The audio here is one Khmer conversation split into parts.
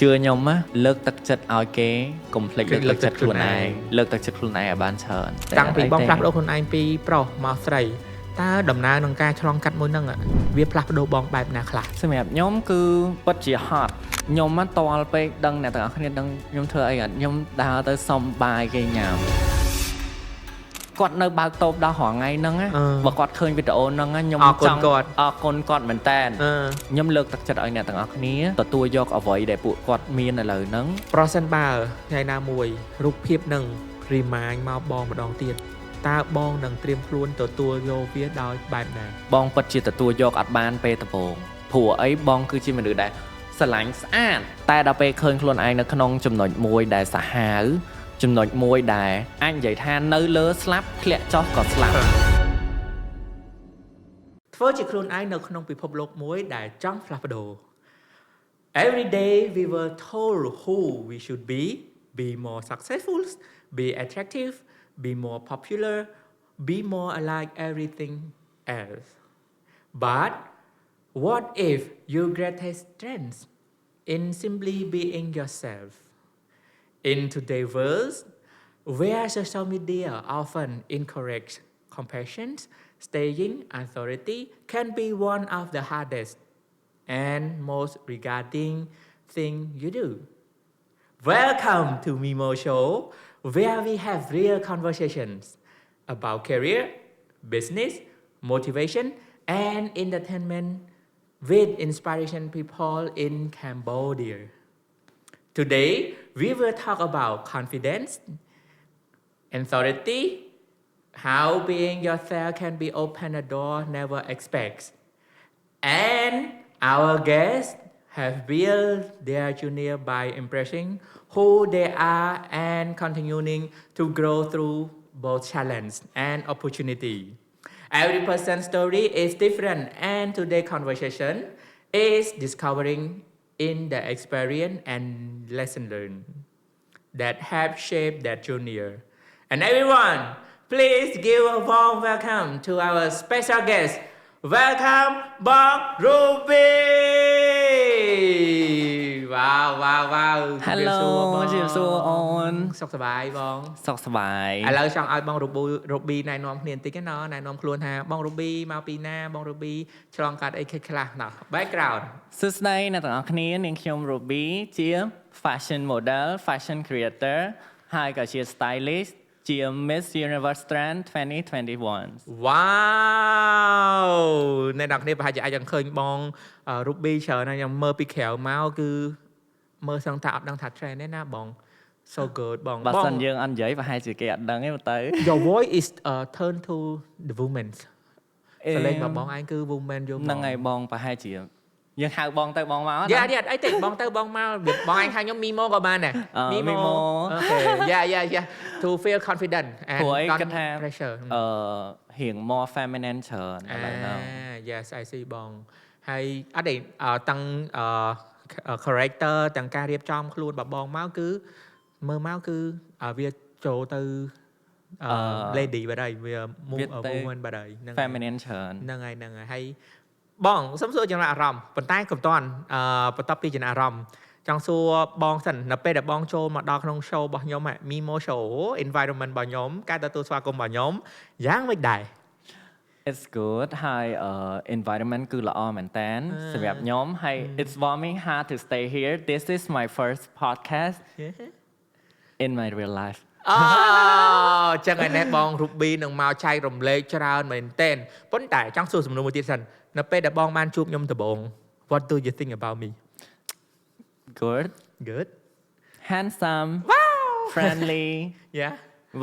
chưa nhom á lược tắc chất ao kế complete lược tắc chất luôn ai lược tắc chất luôn ai ở ban chờ tăng vì bong plap đôi con anh pi pro màu sậy ta đầm na nông ca cho long cắt môi nâng ạ việc plap đôi bong bài na khla សម្រាប់ខ្ញុំគឺពិតជាហត់ខ្ញុំមកតល់ពេកដឹងអ្នកទាំងអស់គ្នាដឹងខ្ញុំធ្វើអីខ្ញុំដើរទៅសុំបាយគេញ៉ាំគាត់នៅបើកតូបដល់រងថ្ងៃហ្នឹងបើគាត់ឃើញវីដេអូហ្នឹងខ្ញុំចង់អរគុណគាត់មែនតើខ្ញុំលើកទឹកចិត្តឲ្យអ្នកទាំងអស់គ្នាទទួលយកអ្វីដែលពួកគាត់មានឥឡូវហ្នឹងប្រសិនបើថ្ងៃណាមួយរូបភាពនឹង remind មកបងម្ដងទៀតតើបងនឹងត្រៀមខ្លួនទទួលយកវាដោយបែបណាបងពិតជាទទួលយកអត់បានពេលដំបូងព្រោះអីបងគឺជាមនុស្សដែលស្រឡាញ់ស្អាតតែដល់ពេលឃើញខ្លួនឯងនៅក្នុងចំណុចមួយដែលសាហាវចំណុចមួយដែលអាចនិយាយថានៅលើស្លាប់ធ្លាក់ចុះក៏ស្លាប់ធ្វើជាខ្លួនឯងនៅក្នុងពិភពលោកមួយដែលចង់ផ្លាស់ប្ដូរ Every day we were told who we should be more successful, be attractive, be more popular, be more alike everything else. But what if your greatest strength in simply being yourself? In today's world, where social media often encourage compassion, staying authority can be one of the hardest and most regarding thing you do. Welcome to Mimo Show, where we have real conversations about career, business, motivation, and entertainment with inspiration people in Cambodia. Today, we will talk about confidence, authority, how being yourself can be open a door never expects. And our guests have built their journey by impressing who they are and continuing to grow through both challenge and opportunity. Every person's story is different and today's conversation is discovering in the experience and lesson learned that have shaped that journey. And everyone, please give a warm welcome to our special guest. Welcome, Bong Ruby! Wow. Hello, ជម្រាបសួរអូនសុខសប្បាយបង សុខសប្បាយ ឥឡូវចង់ឲ្យបង Ruby ណែនាំគ្នាបន្តិចណាណែនាំខ្លួនថាបង Ruby មកពីណាបង Ruby ឆ្លងកាត់អីខ្លះណា background សួស្តីអ្នកទាំងអស់គ្នានាងខ្ញុំ Ruby ជា fashion model fashion creator ហើយក៏ជា stylist ជា Miss Universe Trend 2021 Wow អ្នកនរគ្នាប្រហែលជាអាចឃើញបង Ruby ច្រើនណាស់ខ្ញុំមើលពីក្រៅមកគឺមើលសឹងថាអត់ដឹងថា trend ទេណាបង so good បងបើសិនយើងអត់និយាយប្រហែលជាគេអត់ដឹងទេទៅ Your voice is turn to the women សលេងរបស់បងឯងគឺ women យកហ្នឹងហើយបងប្រហែលជាយើងហៅបងទៅបងមកយ៉ាអីទេបងទៅបងមកបងឯងហៅខ្ញុំ Mimo ក៏បានដែរ Mimo អូខេយ៉ា to feel confident and not pressure រៀង more feminine ច្រើនឥឡូវហ្នឹង yes I see បងហើយអត់ទេតាំងcharacter ទាំងការរៀបចំខ្លួនរបស់បងមកគឺមើលមកគឺវាចូលទៅlady បាត់ហើយវា woman បាត់ហើយហ្នឹង feminine ច្រើន ហ្នឹងហើយហើយបងសុំសួរចំណាប់អារម្មណ៍ប៉ុន្តែកុំតាន់បន្ទាប់ពីចំណាប់អារម្មណ៍ចង់សួរបងសិននៅពេលដែលបងចូលមកដល់ក្នុង show របស់ខ្ញុំ Mimo Show environment របស់ខ្ញុំការទទួលស្វាគមន៍របស់ខ្ញុំយ៉ាងម៉េចដែរ It's good ហើយ environment គឺល្អមែនតើសម្រាប់ខ្ញុំហើយ it's warming hard to stay here this is my first podcast in my real life ចឹងឯនេះបង Ruby នឹងមកចែករំលែកច្រើនមែនតើប៉ុន្តែចង់សួរសំណួរមួយទៀតសិននៅពេលដែលបងបានជួបខ្ញុំដំបូង What do you think about me Good handsome friendly yeah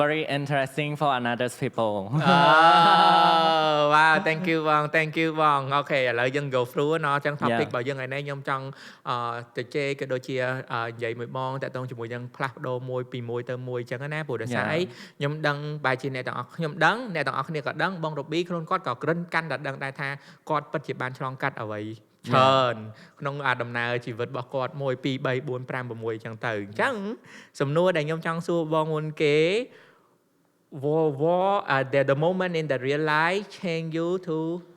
very interesting for another people wow thank you បងអូខេឥឡូវយើង go through ណោះចឹង topic របស់យើងថ្ងៃនេះខ្ញុំចង់ទៅជេក៏ដូចជានិយាយមួយបងតាក់ទងជាមួយនឹងផ្លាស់ប្ដូរមួយពីមួយទៅមួយចឹងណាព្រោះដោយសារអីខ្ញុំដឹងបែរជាអ្នកទាំងអស់ខ្ញុំដឹងអ្នកទាំងអស់គ្នាក៏ដឹងបង Ruby ខ្លួនគាត់ក៏ក្រិនកាន់តែដឹងដែរថាគាត់ពិតជាបានឆ្លងកាត់អ្វីច្រើនក្នុងដំណើរជីវិតរបស់គាត់1 2 3 4 5 6ចឹងទៅអញ្ចឹងសំណួរដែលខ្ញុំចង់សួរបងមុនគេ the moment in the real life change you to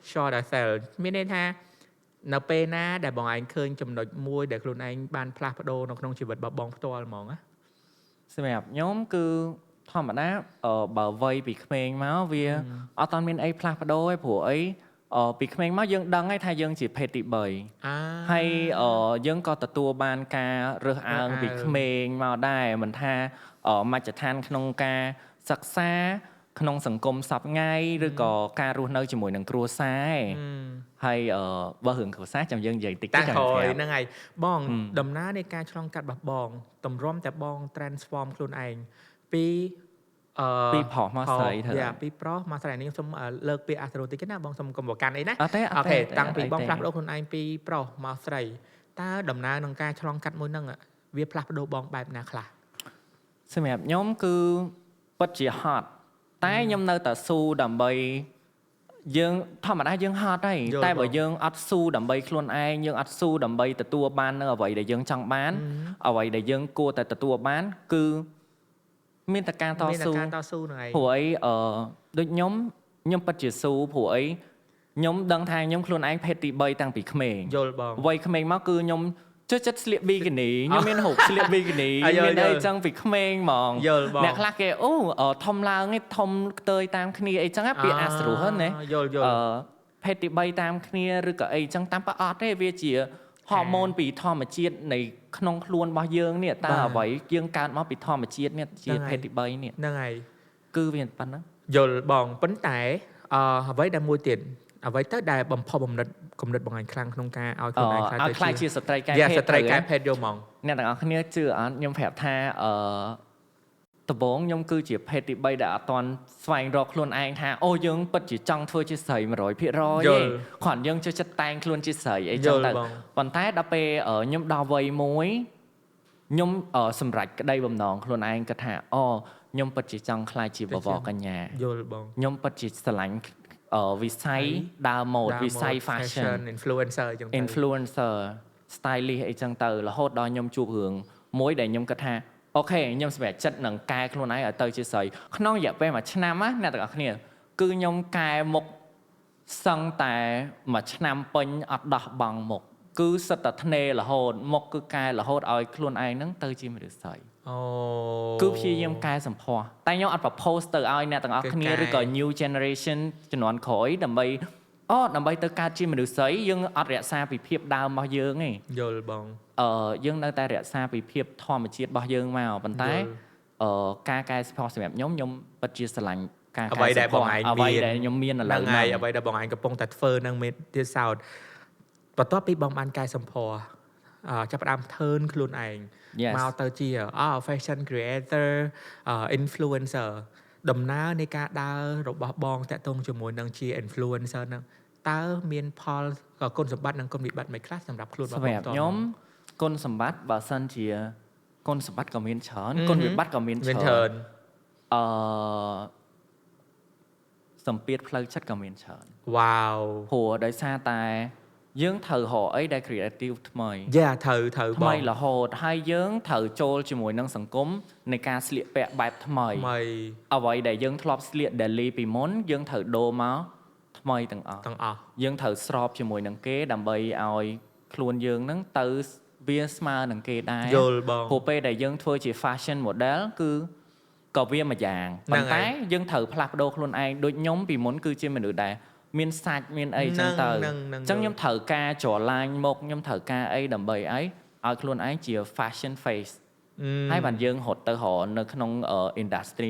show yourself មានន័យថា នៅពេលណាដែលបងឯងឃើញចំណុចមួយដែលខ្លួនឯងបានផ្លាស់ប្ដូរនៅក្នុងជីវិតរបស់បងផ្ទាល់ហ្មងណា សម្រាប់ខ្ញុំគឺធម្មតាបើវ័យពីក្មេងមកវាអត់តាន់មានអីផ្លាស់ប្ដូរទេព្រោះអីពីក្មេងមកយើងដឹងហើយថាយើងជាភេទទី3ហើយយើងក៏ទទួលបានការរើសអើងពីក្មេងមកដែរមិនថាមជ្ឈដ្ឋានក្នុងការសិក្សាក្នុងសង្គមសពថ្ងៃឬក៏ការរស់នៅជាមួយនឹងគ្រួសារហើយបើរឿងគ្រួសារចាំយើងនិយាយតិចតិចតែហ្នឹងហើយបងដំណើរនៃការឆ្លងកាត់របស់បងតម្រាំតែបង transform ខ្លួនឯងពីប្រុសមកស្រីទៅពីប្រុសមកស្រីនេះខ្ញុំសូមលើកពាក្យអាស្រូតិចណាបងសូមកុំប្រកាន់អីណាអូខេតាំងពីបងផ្លាស់ប្ដូរខ្លួនឯងពីប្រុសមកស្រីតើដំណើរក្នុងការឆ្លងកាត់មួយហ្នឹងវាផ្លាស់ប្ដូរបងបែបណាខ្លះសម្រាប់ខ្ញុំគឺពិតជាហត់តែខ្ញុំនៅតែស៊ូដើម្បីយើងធម្មតាយើងហត់ហើយតែបើយើងអត់ស៊ូដើម្បីខ្លួនឯងយើងអត់ស៊ូដើម្បីទទួលបាននៅអ្វីដែលយើងចង់បានអ្វីដែលយើងគួរតែទទួលបានគឺមានតែការតស៊ូហ្នឹងហើយព្រោះអីដូចខ្ញុំពិតជាស៊ូព្រោះអីខ្ញុំដឹងថាខ្ញុំខ្លួនឯងភេទទី3តាំងពីក្មេងយល់បងវ័យក្មេងមកគឺខ្ញុំចូលចិត្តស្លៀកប៊ីគីនីខ្ញុំមានរូបស្លៀកប៊ីគីនីមានអីចឹងពីក្មេងហ្មងអ្នកខ្លះគេធំឡើងឯងធំខ្ទើយតាមគ្នាអីចឹងពាក្យអាស្រូហ្នឹងណាភេទទី3តាមគ្នាឬក៏អីចឹងតាមប្រអត់ទេវាជាហូម៉ូនពីធម្មជាតិនៃក្នុងខ្លួនរបស់យើងនេះតើអ្វីយើងកើតមកពីធម្មជាតិនេះជាភេទទី3នេះហ្នឹងហើយគឺវាប៉ុណ្ណឹងយល់បងប៉ុន្តែអ្វីដែលមួយទៀតអ្វីទៅដែលបំផុសបំណិតគំនិតបងឯងខ្លាំងក្នុងការឲ្យខ្លួនឯងខ្លាយជាស្ត្រីកែភេទស្ត្រីកែភេទយកហ្មងអ្នកទាំងអស់គ្នាជឿអត់ខ្ញុំប្រាប់ថាដំបូងខ្ញុំគឺជាភេទទី3ដែលអត់ទាន់ស្វែងរកខ្លួនឯងថាយើងពិតជាចង់ធ្វើជាស្រី 100% ទេគ្រាន់យើងចូលចិត្តតែងខ្លួនជាស្រីអីចឹងទៅប៉ុន្តែដល់ពេលខ្ញុំដល់វ័យមួយខ្ញុំសម្រេចក្តីបំណងខ្លួនឯងគាត់ថាខ្ញុំពិតជាចង់ខ្លាចជាបវរកញ្ញាយល់បងខ្ញុំពិតជាស្រឡាញ់វិស័យដើរម៉ូដវិស័យ fashion influencer អញ្ចឹងទៅ influencer stylist អីចឹងទៅរហូតដល់ខ្ញុំជួបរឿងមួយដែលខ្ញុំគិតថាអូខេខ្ញុំសម្រេចចិត្តនឹងកែខ្លួនឯងឲ្យទៅជាស្រីក្នុងរយៈពេល1ឆ្នាំណាអ្នកទាំងអស់គ្នាគឺខ្ញុំកែមុខសឹងតែ1ឆ្នាំពេញអត់ដោះបង់មុខគឺសិតតែធ្នេររហូតមុខគឺកែរហូតឲ្យខ្លួនឯងហ្នឹងទៅជាមនុស្សស្រីគឺព្យាយាមកែសម្ផស្សតែខ្ញុំអត់ propose ទៅឲ្យអ្នកទាំងអស់គ្នាឬក៏ new generation ជំនាន់ក្រោយដើម្បីទៅកើតជាមនុស្សស្រីយើងអត់រក្សាពីភាពដើមរបស់យើងទេយល់បងយើងនៅតែរក្សាពីភាពធម្មជាតិរបស់យើងមកប៉ុន្តែការកែសម្ផស្សសម្រាប់ខ្ញុំពិតជាស្រឡាញ់ការកែសម្ផស្សអ្វីដែលខ្ញុំមានឥឡូវហ្នឹងអ្វីដែលបងឯងកំពុងតែធ្វើនឹងមេទៀតសោតបន្ទាប់ពីបងបានកែសម្ផស្សចាប់ផ្ដើមturnខ្លួនឯងមកទៅជាfashion creator influencer ដំណើរនៃការដើររបស់បងតាក់ទងជាមួយនឹងជា influencer ហ្នឹងតើមានផលគុណសម្បត្តិនិងគុណវិបត្តិមិនខ្លះសម្រាប់ខ្លួនបងសម្រាប់ខ្ញុំគុណសម្បត្តិបើសិនជាគុណសម្បត្តិក៏មានច្រើនគុណវិបត្តិក៏មានច្រើនសម្ពាធផ្លូវចិត្តក៏មានច្រើនវ៉ាវព្រោះដោយសារតែយើងត្រូវរកអីដែល creative ថ្មីត្រូវថ្មីរហូតហើយយើងត្រូវចូលជាមួយនឹងសង្គមនៃការស្លៀកពាក់បែបថ្មីអ្វីដែលយើងធ្លាប់ស្លៀក daily ពីមុនយើងត្រូវដូរមកថ្មីទាំងអស់យើងត្រូវស្របជាមួយនឹងគេដើម្បីឲ្យខ្លួនយើងហ្នឹងទៅវាស្មើនឹងគេដែរយល់បងព្រោះពេលដែលយើងធ្វើជា fashion model គឺក៏វាមួយយ៉ាងប៉ុន្តែយើងត្រូវផ្លាស់ប្ដូរខ្លួនឯងដូចខ្ញុំពីមុនគឺជាមនុស្សដែលមានសាច់មានអីចឹងទៅអញ្ចឹងខ្ញុំត្រូវការច្រឡាញមុខខ្ញុំត្រូវការអីដើម្បីឲ្យខ្លួនឯងជា fashion face ហើយបានយើងរត់ទៅរកនៅក្នុង industry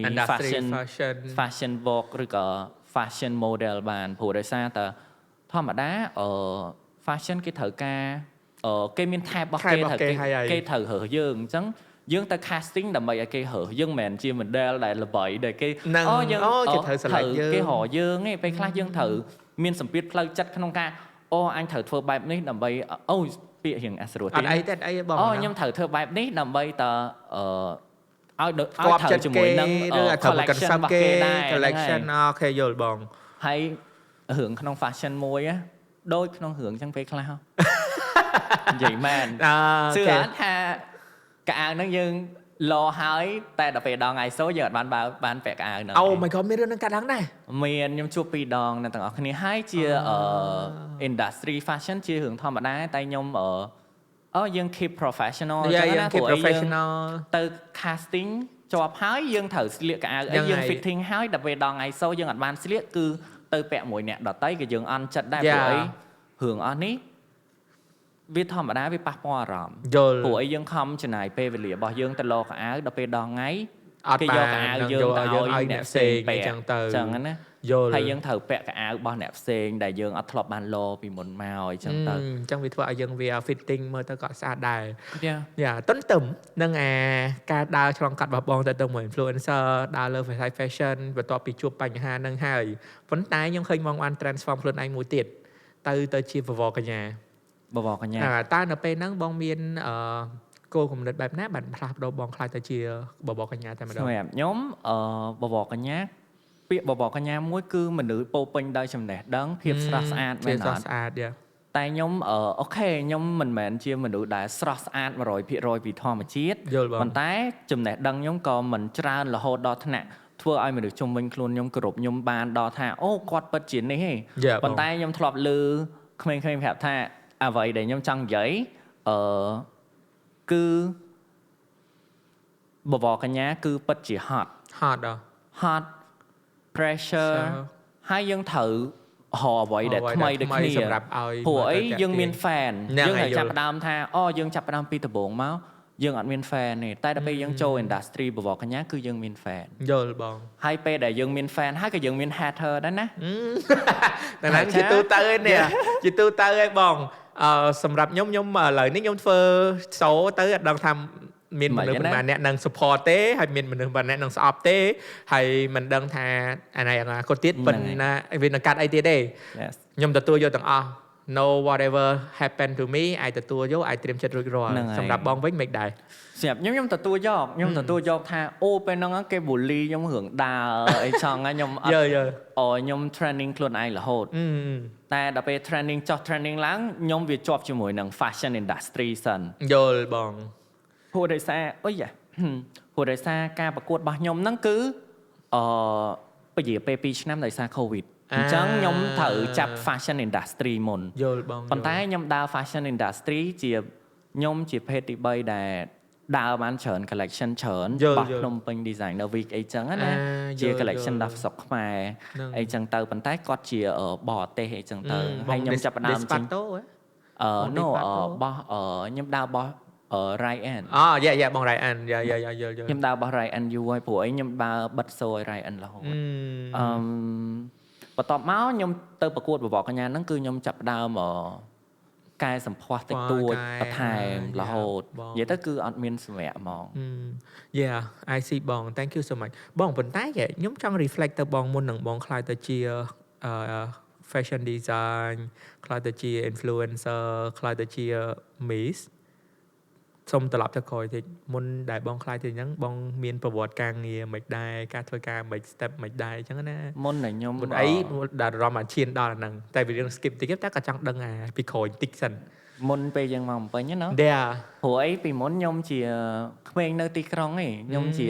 fashion work ឬក៏ fashion model បានព្រោះដោយសារតែធម្មតាfashion គេត្រូវការគេមាន type របស់គេត្រូវរើសយើងអញ្ចឹងយើងទៅ casting ដើម្បីឲ្យគេរើសយើងមិនមែនជា model ដែលល្បីដែលគេយើងគេត្រូវស្រឡាញ់យើងគេរកយើងឯងពេលខ្លះយើងត្រូវមានសម្ពាធផ្លូវចិត្តក្នុងការអញត្រូវធ្វើបែបនេះដើម្បីពាក្យរៀងអាស្រួតទៀតអត់អីទេអីបងខ្ញុំត្រូវធ្វើបែបនេះដើម្បីតឲ្យត្រូវជាមួយនឹង collection របស់គេដែរ collection អូខេយល់បងហើយរឿងក្នុង fashion មួយដូចក្នុងរឿងចឹងពេលខ្លះនិយាយមែនជឿអត់ថាកៅអៅហ្នឹងយើង lo hái tại đặc biệt đòn ngày số giờ bán vẹt áo nữa Oh my god មានរឿងនឹងកាត់ឡើងដែរ មានខ្ញុំជួបពីរដងនៅទាំងអស់គ្នាហើយជា industry fashion ជារឿងធម្មតាតែខ្ញុំយើង keep professional ចឹងណា keep professional ទៅ casting ជាប់ហើយយើងត្រូវស្លៀកកៅអៅអីយើង fitting ហើយដល់ពេលដល់ថ្ងៃសូយើងអត់បានស្លៀកគឺទៅពាក់មួយអ្នកដតីក៏យើងអន់ចិត្តដែរព្រោះអីរឿងអស់នេះវាធម្មតាវាប៉ះពាល់អារម្មណ៍ព្រោះអីយើងខំចំណាយពេលវេលារបស់យើងទៅលកកៅអៅដល់ពេលដល់ថ្ងៃគេយកកៅអៅយើងទៅឲ្យអ្នកផ្សេងពាក់ចឹងទៅចឹងណាហើយយើងត្រូវពាក់កៅអៅរបស់អ្នកផ្សេងដែលយើងអត់ធ្លាប់បានលពីមុនមកអញ្ចឹងទៅអញ្ចឹងវាធ្វើឲ្យយើងវា fitting មើលទៅក៏ស្អាតដែរ យ៉ា ទន្ទឹមនឹងការដើរឆ្លងកាត់របស់បងទៅមួយ influencer ដើរលើ fashion បន្ទាប់ពីជួបបញ្ហានឹងហើយប៉ុន្តែខ្ញុំឃើញបងបាន transform ខ្លួនឯងមួយទៀតទៅជាបវរកញ្ញាតើនៅពេលហ្នឹងបងមានគោលគំនិតបែបណាបានផ្លាស់ប្ដូរបងខ្លាចទៅជាបវរកញ្ញាតែម្ដងសម្រាប់ខ្ញុំបវរកញ្ញាពាក្យបវរកញ្ញាមួយគឺមនុស្សពោពេញដោយចំណេះដឹងភាពស្រស់ស្អាតមែនអត់ស្អាតយ៉ាតែខ្ញុំអូខេខ្ញុំមិនមែនជាមនុស្សដែលស្រស់ស្អាត 100% ពីធម្មជាតិប៉ុន្តែចំណេះដឹងខ្ញុំក៏មិនច្រើនរហូតដល់ថ្នាក់ធ្វើឲ្យមនុស្សជុំវិញខ្លួនខ្ញុំគោរពខ្ញុំបានដល់ថាអូគាត់ពិតជានេះទេប៉ុន្តែខ្ញុំធ្លាប់ឮក្មេងៗប្រាប់ថាអ្វីដែលខ្ញុំចង់និយាយគឺបវរកញ្ញាគឺពិតជា hot pressure ហើយយើងត្រូវហៅអ្វីដែលថ្មីដូចគ្នាសម្រាប់ឲ្យព្រោះអីយើងមាន fan យើងតែចាប់ផ្ដើមថាយើងចាប់ផ្ដើមពីដំបូងមកយើងអត់មាន fan ទេតែដល់ពេលយើងចូល industry បវរកញ្ញាគឺយើងមាន fan យល់បងហើយពេលដែលយើងមាន fan ហើយក៏យើងមាន hater ដែរណាតែហ្នឹងជាទូទៅឯនេះជាទូទៅឯងបងសម្រាប់ខ្ញុំឥឡូវនេះខ្ញុំធ្វើសូទៅអត់ដឹងថាមានមនុស្សប៉ុន្មានអ្នកនឹង support ទេហើយមានមនុស្សប៉ុន្មានអ្នកនឹងស្អប់ទេហើយមិនដឹងថាអានេះគាត់ទៀតប៉ុណ្ណាវានឹងកាត់អីទៀតទេខ្ញុំទទួលយកទាំងអស់ no whatever happen to me អាចទទួលយកអាចត្រៀមចិត្តរួចរាល់សម្រាប់បងវិញមិនដែរសម្រាប់ខ្ញុំទទួលយកថាអូពេលហ្នឹងគេ bully ខ្ញុំរឿងដើរអីចង់ខ្ញុំអត់ខ្ញុំ training ខ្លួនឯងរហូតតែដល់ពេល training ចុះ training ឡើងខ្ញុំវាជាប់ជាមួយនឹង fashion industry សិនយល់បងព្រោះដោយសារការប្រកួតរបស់ខ្ញុំហ្នឹងគឺពជាពេល2ឆ្នាំដោយសារ COVID អញ្ចឹងខ្ញុំត្រូវចាប់ fashion industry មុនយល់បងប៉ុន្តែខ្ញុំដើរ fashion industry ជាភេទទី3ដែលដើរបានច្រើន collection ច្រើនបោះភ្នំពេញ designer week អីចឹងណាជា collection ដល់ស្រុកខ្មែរអីចឹងទៅប៉ុន្តែគាត់ជាបរទេសអីចឹងទៅហើយខ្ញុំចាប់ផ្ដើមចេញno បោះខ្ញុំដើរបោះRyan យ៉ាបង Ryan យ៉ាខ្ញុំដើរបោះ Ryan យូរហើយព្រោះអីខ្ញុំដើរបិទសូរឲ្យ Ryan រហូតបន្ទាប់មកខ្ញុំទៅប្រកួតបវរកញ្ញាហ្នឹងគឺខ្ញុំចាប់ផ្ដើមកែសម្ផស្សតិចតួចបន្ថែមរហូតនិយាយទៅគឺអត់មានសម្រាប់ហ្មង I see បង thank you so much បងប៉ុន្តែខ្ញុំចង់ reflect ទៅបងមុននឹងបងខ្លាយទៅជាfashion design ខ្លាយទៅជា influencer ខ្លាយទៅជា Miss សូមត្រឡប់ទៅក្រោយតិចមុនដែលបងខ្លាយទៅអញ្ចឹងបងមានប្រវត្តិការងារមិនដែរការធ្វើការមិន step មិនដែរអញ្ចឹងណាមុនដែលខ្ញុំអីដែលរំអាឈានដល់អាហ្នឹងតែវារឿង skip តិចតែក៏ចង់ដឹងពីក្រោយតិចសិនមុនពេលយើងមកបំពេញណាព្រោះអីពីមុនខ្ញុំជាក្មេងនៅទីក្រុងឯងខ្ញុំជា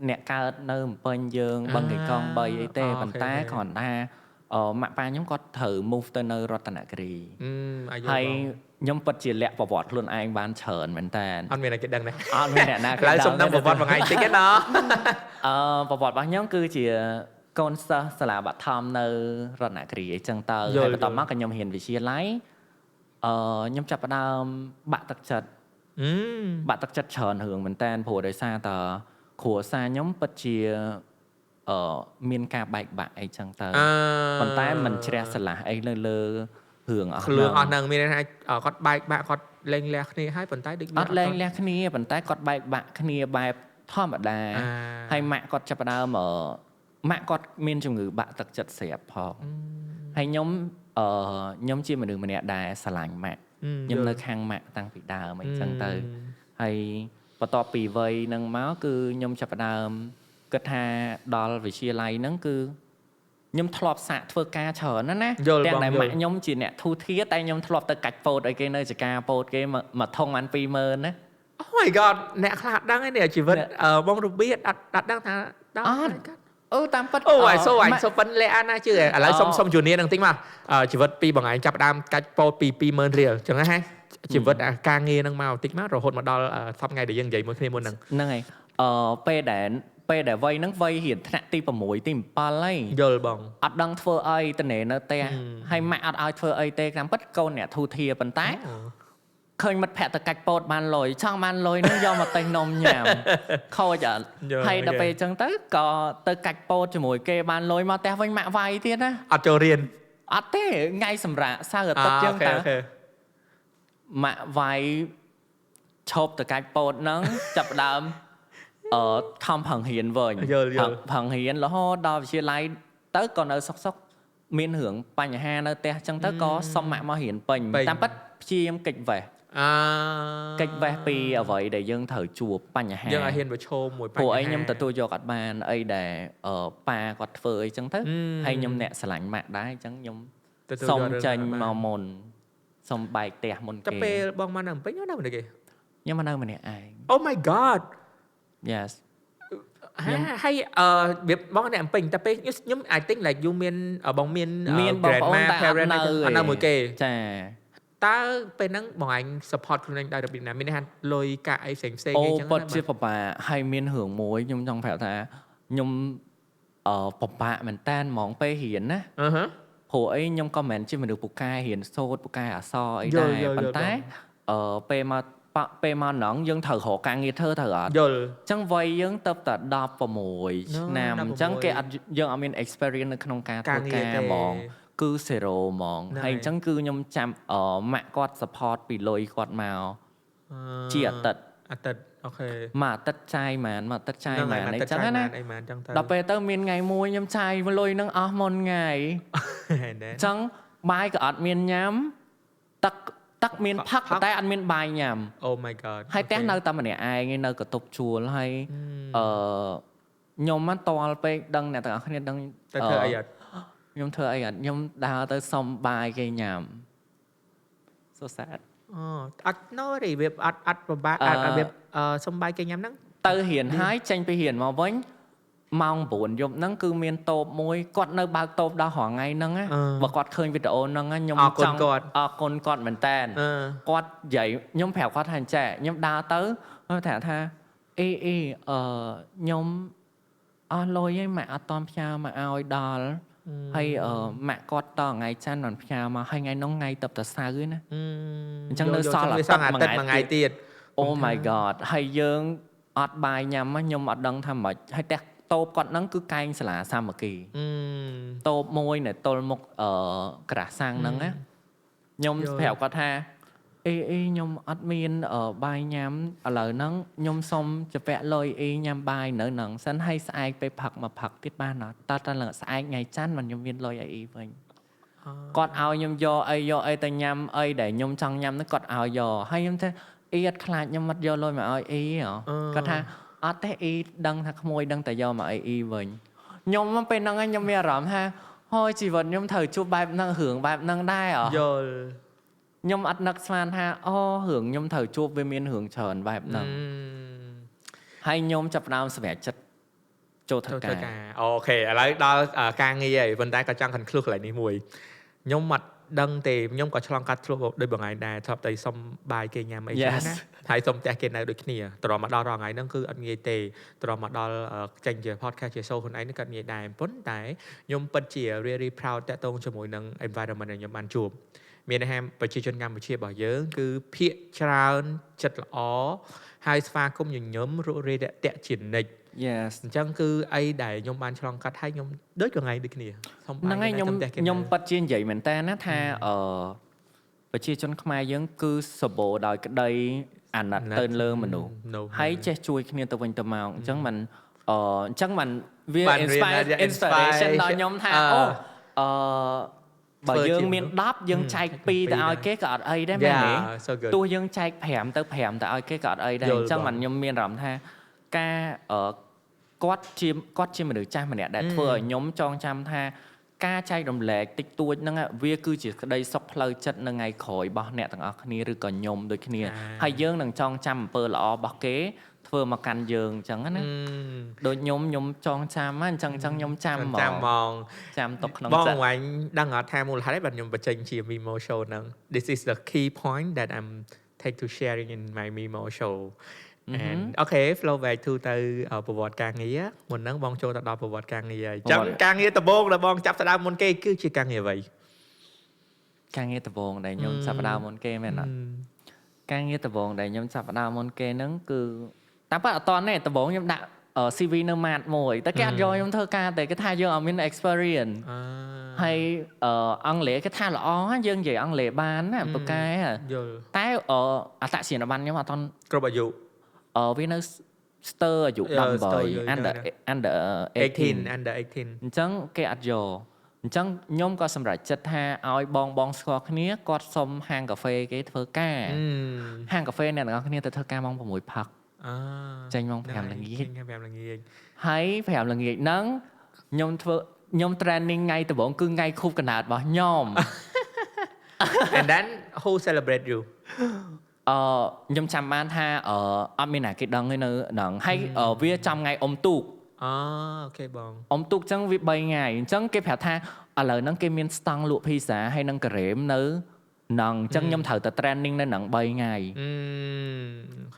អ្នកកើតនៅបំពេញយើងបឹងកេកង់3អីទេប៉ុន្តែគ្រាន់តែម៉ាក់ប៉ាខ្ញុំគាត់ត្រូវ move ទៅនៅរតនគិរីហើយខ្ញុំពិតជាលាក់ប្រវត្តិខ្លួនឯងបានច្រើនមែនតើអត់មានអ្នកគេដឹងទេអត់មានអ្នកណាគេដឹងឡើយសុំដឹងប្រវត្តិមួយថ្ងៃតិចទេណាប្រវត្តិរបស់ខ្ញុំគឺជាកូនសិស្សសាលាបឋមនៅរតនគិរីអីចឹងទៅហើយបន្ទាប់មកក៏ខ្ញុំរៀនវិទ្យាល័យខ្ញុំចាប់ផ្ដើមបាក់ទឹកចិត្តច្រើនរឿងមែនតើព្រោះដោយសារតគ្រួសារខ្ញុំពិតជាមានការបែកបាក់អីចឹងទៅប៉ុន្តែមិនជ្រះស្រឡះអីលើរឿងអស់ហ្នឹងមានថាគាត់បែកបាក់គាត់លែងលះគ្នាហើយប៉ុន្តែដូចអត់លែងលះគ្នាប៉ុន្តែគាត់បែកបាក់គ្នាបែបធម្មតាហើយម៉ាក់គាត់ចាប់ផ្ដើមម៉ាក់គាត់មានជំងឺបាក់ទឹកចិត្តស្រាប់ផងហើយខ្ញុំជាមនុស្សម្នាក់ដែលស្រឡាញ់ម៉ាក់ខ្ញុំនៅខាងម៉ាក់តាំងពីដើមអីចឹងទៅហើយបន្ទាប់ពីវ័យហ្នឹងមកគឺខ្ញុំចាប់ផ្ដើមគិតថាដល់វិទ្យាល័យហ្នឹងគឺខ្ញុំធ្លាប់សាកធ្វើការច្រើនណាទាំងដែលម៉ាក់ខ្ញុំជាអ្នកធូធាតែខ្ញុំធ្លាប់ទៅកាច់ពោតឲ្យគេនៅចការពោតគេមកធុងបាន 20000 ណា Oh my god អ្នកខ្លះអត់ដឹងឯនេះជីវិតបងរបៀបអត់ដឹងថាដល់ តាមពិត អូយសូអញសូប៉ិនលេអាណាជឿឥឡូវសុំជូនីនឹងតិចមកជីវិតពីបងឯងចាប់ដើមកាច់ពោតពី 20000 រៀលចឹងណាជីវិតការងារនឹងមកតិចមករហូតមកដល់សប្តាហ៍ថ្ងៃដែលយើងនិយាយមួយគ្នាមុនហ្នឹងហើយពេលដែលវ័យហ្នឹងវ័យរៀនថ្នាក់ទី6ទី7ហើយយល់បងអត់ដឹងធ្វើអីតនេនៅផ្ទះហើយម៉ាក់អត់ឲ្យធ្វើអីទេតាមពិតកូនអ្នកធូធាប៉ុន្តែឃើញមិត្តភ័ក្តិទៅកាច់ពោតបានលុយចង់បានលុយហ្នឹងយកមកទិញនំញ៉ាំខូចអត់ហើយដល់ពេលអញ្ចឹងទៅក៏ទៅកាច់ពោតជាមួយគេបានលុយមកផ្ទះវិញម៉ាក់វាយទៀតណាអត់ចូលរៀនអត់ទេថ្ងៃសម្រាប់សៅរ៍អាទិត្យអញ្ចឹងតើម៉ាក់វាយឈប់ទៅកាច់ពោតហ្នឹងចាប់ដើមខំផឹងរៀនវិញផឹងរៀនរហូតដល់វិទ្យាល័យទៅក៏នៅសុកមានរឿងបញ្ហានៅផ្ទះអញ្ចឹងទៅក៏សុំម៉ាក់មករៀនពេញតាមពិតព្យាយាមកិច្ចវេះកិច្ចវេះពីអ្វីដែលយើងត្រូវជួបបញ្ហាយើងឲ្យហ៊ានប្រឈមមួយបញ្ហាព្រោះអីខ្ញុំទទួលយកអត់បានអីដែលប៉ាគាត់ធ្វើអីចឹងទៅហើយខ្ញុំអ្នកស្រឡាញ់ម៉ាក់ដែរអញ្ចឹងខ្ញុំសុំចាញ់មកមុនសុំបែកផ្ទះមុនគេតែពេលបងមកនៅពេញនៅម្នាក់គេខ្ញុំមកនៅម្នាក់ឯង Oh my god Yes ហើយវាបងអ្នកពេញតែពេលខ្ញុំ I think like you មានបងមានបងប្អូនតែអត់នៅមួយគេចាតើពេលហ្នឹងបងឯង support ខ្លួនឯងដោយរបៀបណាមានន័យថាលុយកាក់អីផ្សេងៗអីចឹងណាបាទជាបបាហើយមានរឿងមួយខ្ញុំចង់ប្រាប់ថាខ្ញុំបបាមែនតានហ្មងពេលរៀនណាព្រោះអីខ្ញុំក៏មិនមែនជាមនុស្សពូកែរៀនសូត្រពូកែអក្សរអីដែរប៉ុន្តែពេលមកហ្នឹងយើងត្រូវរកការងារធ្វើត្រូវអត់យល់អញ្ចឹងវ័យយើងទៅតែ16ឆ្នាំអញ្ចឹងគេអត់យើងអត់មាន experience នៅក្នុងការធ្វើការហ្មងគឺ0ហ្មងហើយអញ្ចឹងគឺខ្ញុំចាំម៉ាក់គាត់ support ពីលុយគាត់មកជាអាទិត្យអូខេមួយអាទិត្យចាយហ្មងមួយអាទិត្យចាយហ្មងអញ្ចឹងណាដល់ពេលទៅមានថ្ងៃមួយខ្ញុំចាយលុយនឹងអស់មុនថ្ងៃអញ្ចឹងបាយក៏អត់មានញ៉ាំទឹកមានផឹកតែអត់មានបាយញ៉ាំ Oh my god ហើយផ្ទះនៅតែម្នាក់ឯងនៅកតុបជួលហើយខ្ញុំមិនតល់ពេកដឹងអ្នកទាំងអស់គ្នាដឹងទៅធ្វើអីអត់ខ្ញុំធ្វើអីអត់ខ្ញុំដើរទៅសុំបាយគេញ៉ាំ So sad អត់ no រីវាអត់ពិបាកអត់វាសុំបាយគេញ៉ាំហ្នឹងទៅរៀនហើយចេញពីរៀនមកវិញម៉ោង 9 យប់ហ្នឹងគឺមានតូបមួយគាត់នៅបើកតូបដល់រាល់ថ្ងៃហ្នឹងបើគាត់ឃើញវីដេអូហ្នឹងខ្ញុំចង់អរគុណគាត់មែនតើគាត់និយាយខ្ញុំប្រាប់គាត់ថាអញ្ចេះខ្ញុំដើរទៅថាអេខ្ញុំអស់លុយហើយម៉ាក់អត់តន់ផ្ញើមកឲ្យដល់ហើយម៉ាក់គាត់តថ្ងៃច័ន្ទមិនផ្ញើមកហើយថ្ងៃនោះថ្ងៃតបតសៅណាអញ្ចឹងនៅសល់អាទិត្យមួយថ្ងៃទៀត Oh my god ហើយយើងអត់បាយញ៉ាំខ្ញុំអត់ដឹងថាម៉េចហើយផ្ទះតូបគាត់ហ្នឹងគឺកែងសាលាសាមគ្គីតូបមួយនៅទល់មុខក្រាស់សាំងហ្នឹងណាខ្ញុំប្រាប់គាត់ថាអេខ្ញុំអត់មានបាយញ៉ាំឥឡូវហ្នឹងខ្ញុំសុំចាពាក់លុយញ៉ាំបាយនៅហ្នឹងសិនហើយស្អែកពេលផឹកមកផឹកទៀតបានអត់តើឡើងស្អែកថ្ងៃច័ន្ទមិនខ្ញុំមានលុយឲ្យវិញគាត់ឲ្យខ្ញុំយកអីទៅញ៉ាំអីដែលខ្ញុំចង់ញ៉ាំហ្នឹងគាត់ឲ្យយកហើយខ្ញុំថាអត់ខ្លាចខ្ញុំអត់យកលុយមកឲ្យគាត់ថាអត់ទេដឹងថាក្មួយដឹងតែយកមកវិញខ្ញុំពេលហ្នឹងខ្ញុំមានអារម្មណ៍ថាហើយជីវិតខ្ញុំត្រូវជួបបែបហ្នឹងរឿងបែបហ្នឹងដែរយល់ខ្ញុំអត់នឹកស្មានថារឿងខ្ញុំត្រូវជួបវាមានរឿងច្រើនបែបហ្នឹងហើយខ្ញុំចាប់ផ្ដើមសម្រេចចិត្តចូលធ្វើការអូខេឥឡូវដល់ការងារហើយប៉ុន្តែក៏ចង់ conclude កន្លែងនេះមួយខ្ញុំអត់ដឹងទេខ្ញុំក៏ឆ្លងកាត់ធ្លុះដោយបងឯងដែរធ្លាប់ទៅសុំបាយគេញ៉ាំអីចឹងណាហើយសុំផ្ទះគេនៅដូចគ្នាត្រមកដល់រងថ្ងៃហ្នឹងគឺអត់ងាយទេត្រមកដល់ចេញជា podcast ជា show ខ្លួនឯងហ្នឹងក៏ងាយដែរប៉ុន្តែខ្ញុំពិតជា really proud តាក់ទងជាមួយនឹង environment ដែលខ្ញុំបានជួបមានន័យថាប្រជាជនកម្ពុជារបស់យើងគឺភាគច្រើនចិត្តល្អហើយស្វាគមន៍ញញឹមរួសរាយរាក់ទាក់ជានិច្ច Yes អញ្ចឹងគឺអីដែលខ្ញុំបានឆ្លងកាត់ហើយខ្ញុំដូចថ្ងៃដូចគ្នាហ្នឹងហើយខ្ញុំពិតជានិយាយមែនតើណាថាប្រជាជនខ្មែរយើងគឺសម្បូរដោយក្តីអាណិតទៅលើមនុស្សហើយចេះជួយគ្នាទៅវិញទៅមកអញ្ចឹងមិនវា inspiration ដល់ខ្ញុំថាបើយើងមាន10យើងចែក2ទៅឲ្យគេក៏អត់អីដែរមែនទេទោះយើងចែក5ទៅ5ទៅឲ្យគេក៏អត់អីដែរអញ្ចឹងខ្ញុំមានអារម្មណ៍ថាការគាត់ជាមនុស្សចាស់ម្នាក់ដែលធ្វើឲ្យខ្ញុំចងចាំថា ការចែករំលែកតិចតួចហ្នឹងវាគឺជាក្តីសុខផ្លូវចិត្តនៅថ្ងៃក្រោយរបស់អ្នកទាំងអស់គ្នាឬក៏ខ្ញុំដូចគ្នាហើយយើងនឹងចងចាំអំពើល្អរបស់គេធ្វើមកកាន់យើងអញ្ចឹងណាដូចខ្ញុំចងចាំហ្នឹងអញ្ចឹងខ្ញុំចាំហ្មងចាំទុកក្នុងចិត្តបងអញដឹងអត់ថាមូលហេតុអីបាទខ្ញុំបញ្ចេញជា Memo Show ហ្នឹង This is the key point that I'm take to sharing in my Memo Show and okay flow back to ទៅប្រវត្តិការងារមុនហ្នឹងបងចូលទៅដល់ប្រវត្តិការងារហើយអញ្ចឹងការងារដំបូងដែលបងចាប់ផ្ដើមមុនគេគឺជាការងារអ្វីការងារដំបូងដែលខ្ញុំចាប់ផ្ដើមមុនគេមែនអត់ការងារដំបូងដែលខ្ញុំចាប់ផ្ដើមមុនគេហ្នឹងគឺតែប៉ះអត់តនេះដំបូងខ្ញុំដាក់ CV នៅម៉ាតមួយតែគេអត់យកខ្ញុំធ្វើការតែគេថាយើងអត់មាន experience ហើយអង់គ្លេសគេថាល្អយើងនិយាយអង់គ្លេសបានណាប្រកែតែអត្តសញ្ញាណប័ណ្ណខ្ញុំអត់តគ្រប់អាយុវានៅស្ទើអាយុ18 under 18 under 18អញ្ចឹងគេអត់យកអញ្ចឹងខ្ញុំក៏សម្រេចចិត្តថាឲ្យបងស្គាល់គ្នាគាត់សុំហាងកាហ្វេគេធ្វើការហាងកាហ្វេអ្នកទាំងអស់គ្នាទៅធ្វើការម៉ោង6 ផឹកចេញម៉ោង5ល្ងាចហើយ5ល្ងាចហ្នឹងខ្ញុំ training ថ្ងៃដំបូងគឺថ្ងៃខួបកំណើតរបស់ខ្ញុំ and then who celebrate you ខ្ញុំចាំបានថាអត់មានណាគេដឹងទេនៅហ្នឹងហើយវាចំថ្ងៃអុំទូកអូខេបងអុំទូកអញ្ចឹងវា3ថ្ងៃអញ្ចឹងគេប្រាប់ថាឥឡូវហ្នឹងគេមានស្តង់លក់ភីហ្សាហើយនឹងការ៉េមនៅហ្នឹងអញ្ចឹងខ្ញុំត្រូវទៅ training នៅហ្នឹង3ថ្ងៃអ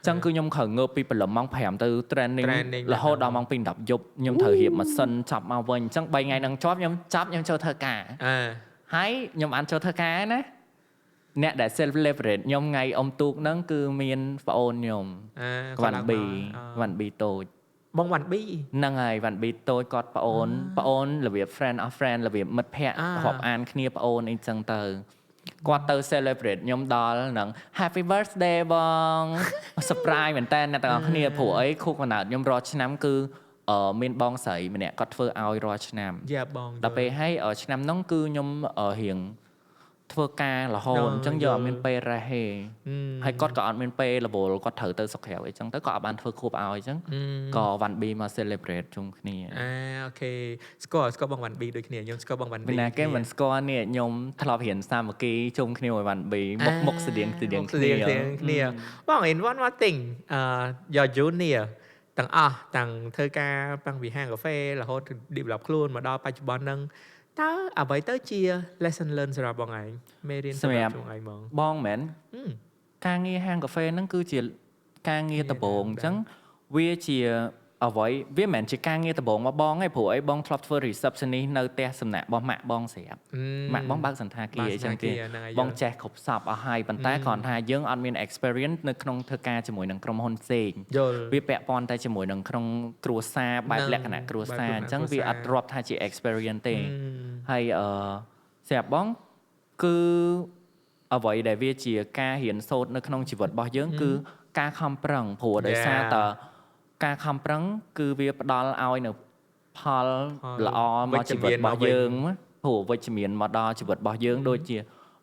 ញ្ចឹងគឺខ្ញុំខើងើបពីព្រលឹមម៉ោង5ទៅ training រហូតដល់ម៉ោង2 10យប់ខ្ញុំត្រូវរៀបម៉ាស៊ីនចាប់មកវិញអញ្ចឹង3ថ្ងៃហ្នឹងជាប់ខ្ញុំចូលធ្វើការហើយខ្ញុំអានចូលធ្វើការណាអ្នកដែល celebrate ខ្ញុំថ្ងៃអុំទូកហ្នឹងគឺមានប្អូនខ្ញុំវ៉ាន់ប៊ីតូចបងវ៉ាន់ប៊ីហ្នឹងហើយវ៉ាន់ប៊ីតូចគាត់ប្អូនរបៀប friend of friend របៀបមិត្តភ័ក្តិរាប់អានគ្នាប្អូនអីចឹងទៅគាត់ទៅ celebrate ខ្ញុំដល់ហ្នឹង Happy birthday បង surprise មែនតើអ្នកទាំងអស់គ្នាព្រោះអីខួបកំណើតខ្ញុំរាល់ឆ្នាំគឺមានបងស្រីម្នាក់គាត់ធ្វើឲ្យរាល់ឆ្នាំដល់ពេលហើយឆ្នាំហ្នឹងគឺខ្ញុំរៀងធ្វើការរហូតអញ្ចឹងយកអត់មានពេលរ៉េះទេហើយគាត់ក៏អត់មានពេលរវល់គាត់ត្រូវទៅសុខក្រៅអីចឹងទៅក៏អត់បានធ្វើខួបឲ្យអញ្ចឹងក៏វ៉ាន់ប៊ីមក celebrate ជុំគ្នាអូខេស្គាល់បងវ៉ាន់ប៊ីដូចគ្នាខ្ញុំស្គាល់បងវ៉ាន់ប៊ីណាគេមិនស្គាល់នេះខ្ញុំធ្លាប់រៀនសាមគ្គីជុំគ្នាមួយវ៉ាន់ប៊ីមុខស្តៀងគ្នាបង in one more thing your junior ទាំងអស់ទាំងធ្វើការតាំងពីហាងកាហ្វេរហូត develop ខ្លួនមកដល់បច្ចុប្បន្នហ្នឹងតើអ្វីទៅជា lesson learn សម្រាប់បងឯងមេរៀនសម្រាប់បងមែនការងារហាងកាហ្វេហ្នឹងគឺជាការងារដំបូងអញ្ចឹងវាជាអ្វីវាមិនមែនជាការងារដំបូងរបស់បងទេព្រោះអីបងធ្លាប់ធ្វើ receptionist នៅផ្ទះសំណាក់របស់ម៉ាក់បងស្រាប់ម៉ាក់បងបើកសន្តាគារអីចឹងទេបងចេះគ្រប់សពអស់ហើយប៉ុន្តែគ្រាន់ថាយើងអត់មាន experience នៅក្នុងធ្វើការជាមួយនឹងក្រុមហ៊ុនផ្សេងវាពាក់ព័ន្ធតែជាមួយនឹងក្នុងគ្រួសារបែបលក្ខណៈគ្រួសារអញ្ចឹងវាអត់រាប់ថាជា experience ទេហើយស្រាប់បងគឺអ្វីដែលវាជាការរៀនសូត្រនៅក្នុងជីវិតរបស់យើងគឺការខំប្រឹងព្រោះដោយសារតការខំប្រឹងគឺវាផ្ដល់ឲ្យនៅផលល្អមកជីវិតរបស់យើងព្រោះវិជ្ជមានមកដល់ជីវិតរបស់យើងដូចជា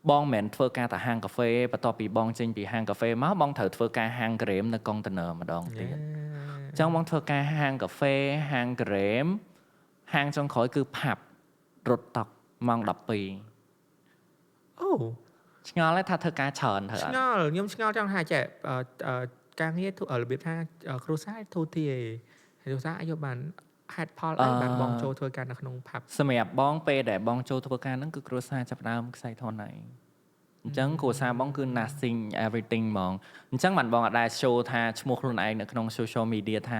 បងមិនមែនធ្វើការតែហាងកាហ្វេបន្ទាប់ពីបងចេញពីហាងកាហ្វេមកបងត្រូវធ្វើការហាងក្រែមនៅកុងតឺន័រម្ដងទៀតអញ្ចឹងបងធ្វើការហាងកាហ្វេហាងក្រែមហាងចុងក្រោយគឺផាប់រត់តុកម៉ោង12អូឆ្ងល់ទេថាធ្វើការច្រើនទៅអត់ឆ្ងល់ខ្ញុំឆ្ងល់ចង់ថាចេះការងាររបៀបថាគ្រូសាធូទីគ្រូសាអាយុបានហេតុផលអីបានបងចូលធ្វើការនៅក្នុងផាប់សម្រាប់បងពេលដែលបងចូលធ្វើការហ្នឹងគឺគ្រូសាចាប់ដើមខ្សែធនហើយអញ្ចឹងគ្រូសាបងគឺ nothing everything ហ្មងអញ្ចឹងបានបងអត់ដែល show ថាឈ្មោះខ្លួនឯងនៅក្នុង social media ថា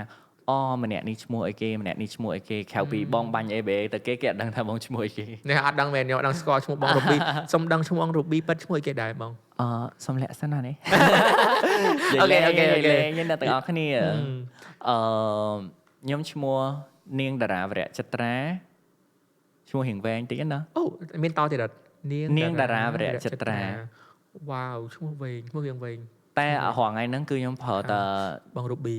ម្នាក់នេះឈ្មោះអីគេម្នាក់នេះឈ្មោះអីគេក្រៅពីបងបាញ់ ABA ទៅគេអត់ដឹងថាបងឈ្មោះអីគេនេះអត់ដឹងមែនខ្ញុំអត់ដឹងស្គាល់ឈ្មោះបង Ruby សុំដឹងឈ្មោះបង Ruby ប៉ិតឈ្មោះអីគេដែរបងសុំលាក់សិនណានេះអូខេយើងអ្នកទាំងអស់គ្នាខ្ញុំឈ្មោះនាងតារាវរៈចិត្រាឈ្មោះរៀងវែងតិចណាអូមានតទៀតអត់នាងតារាវរៈចិត្រាវ៉ាវឈ្មោះវែងឈ្មោះរៀងវែងតែរហងៃហ្នឹងគឺខ្ញុំប្រើតែបង Ruby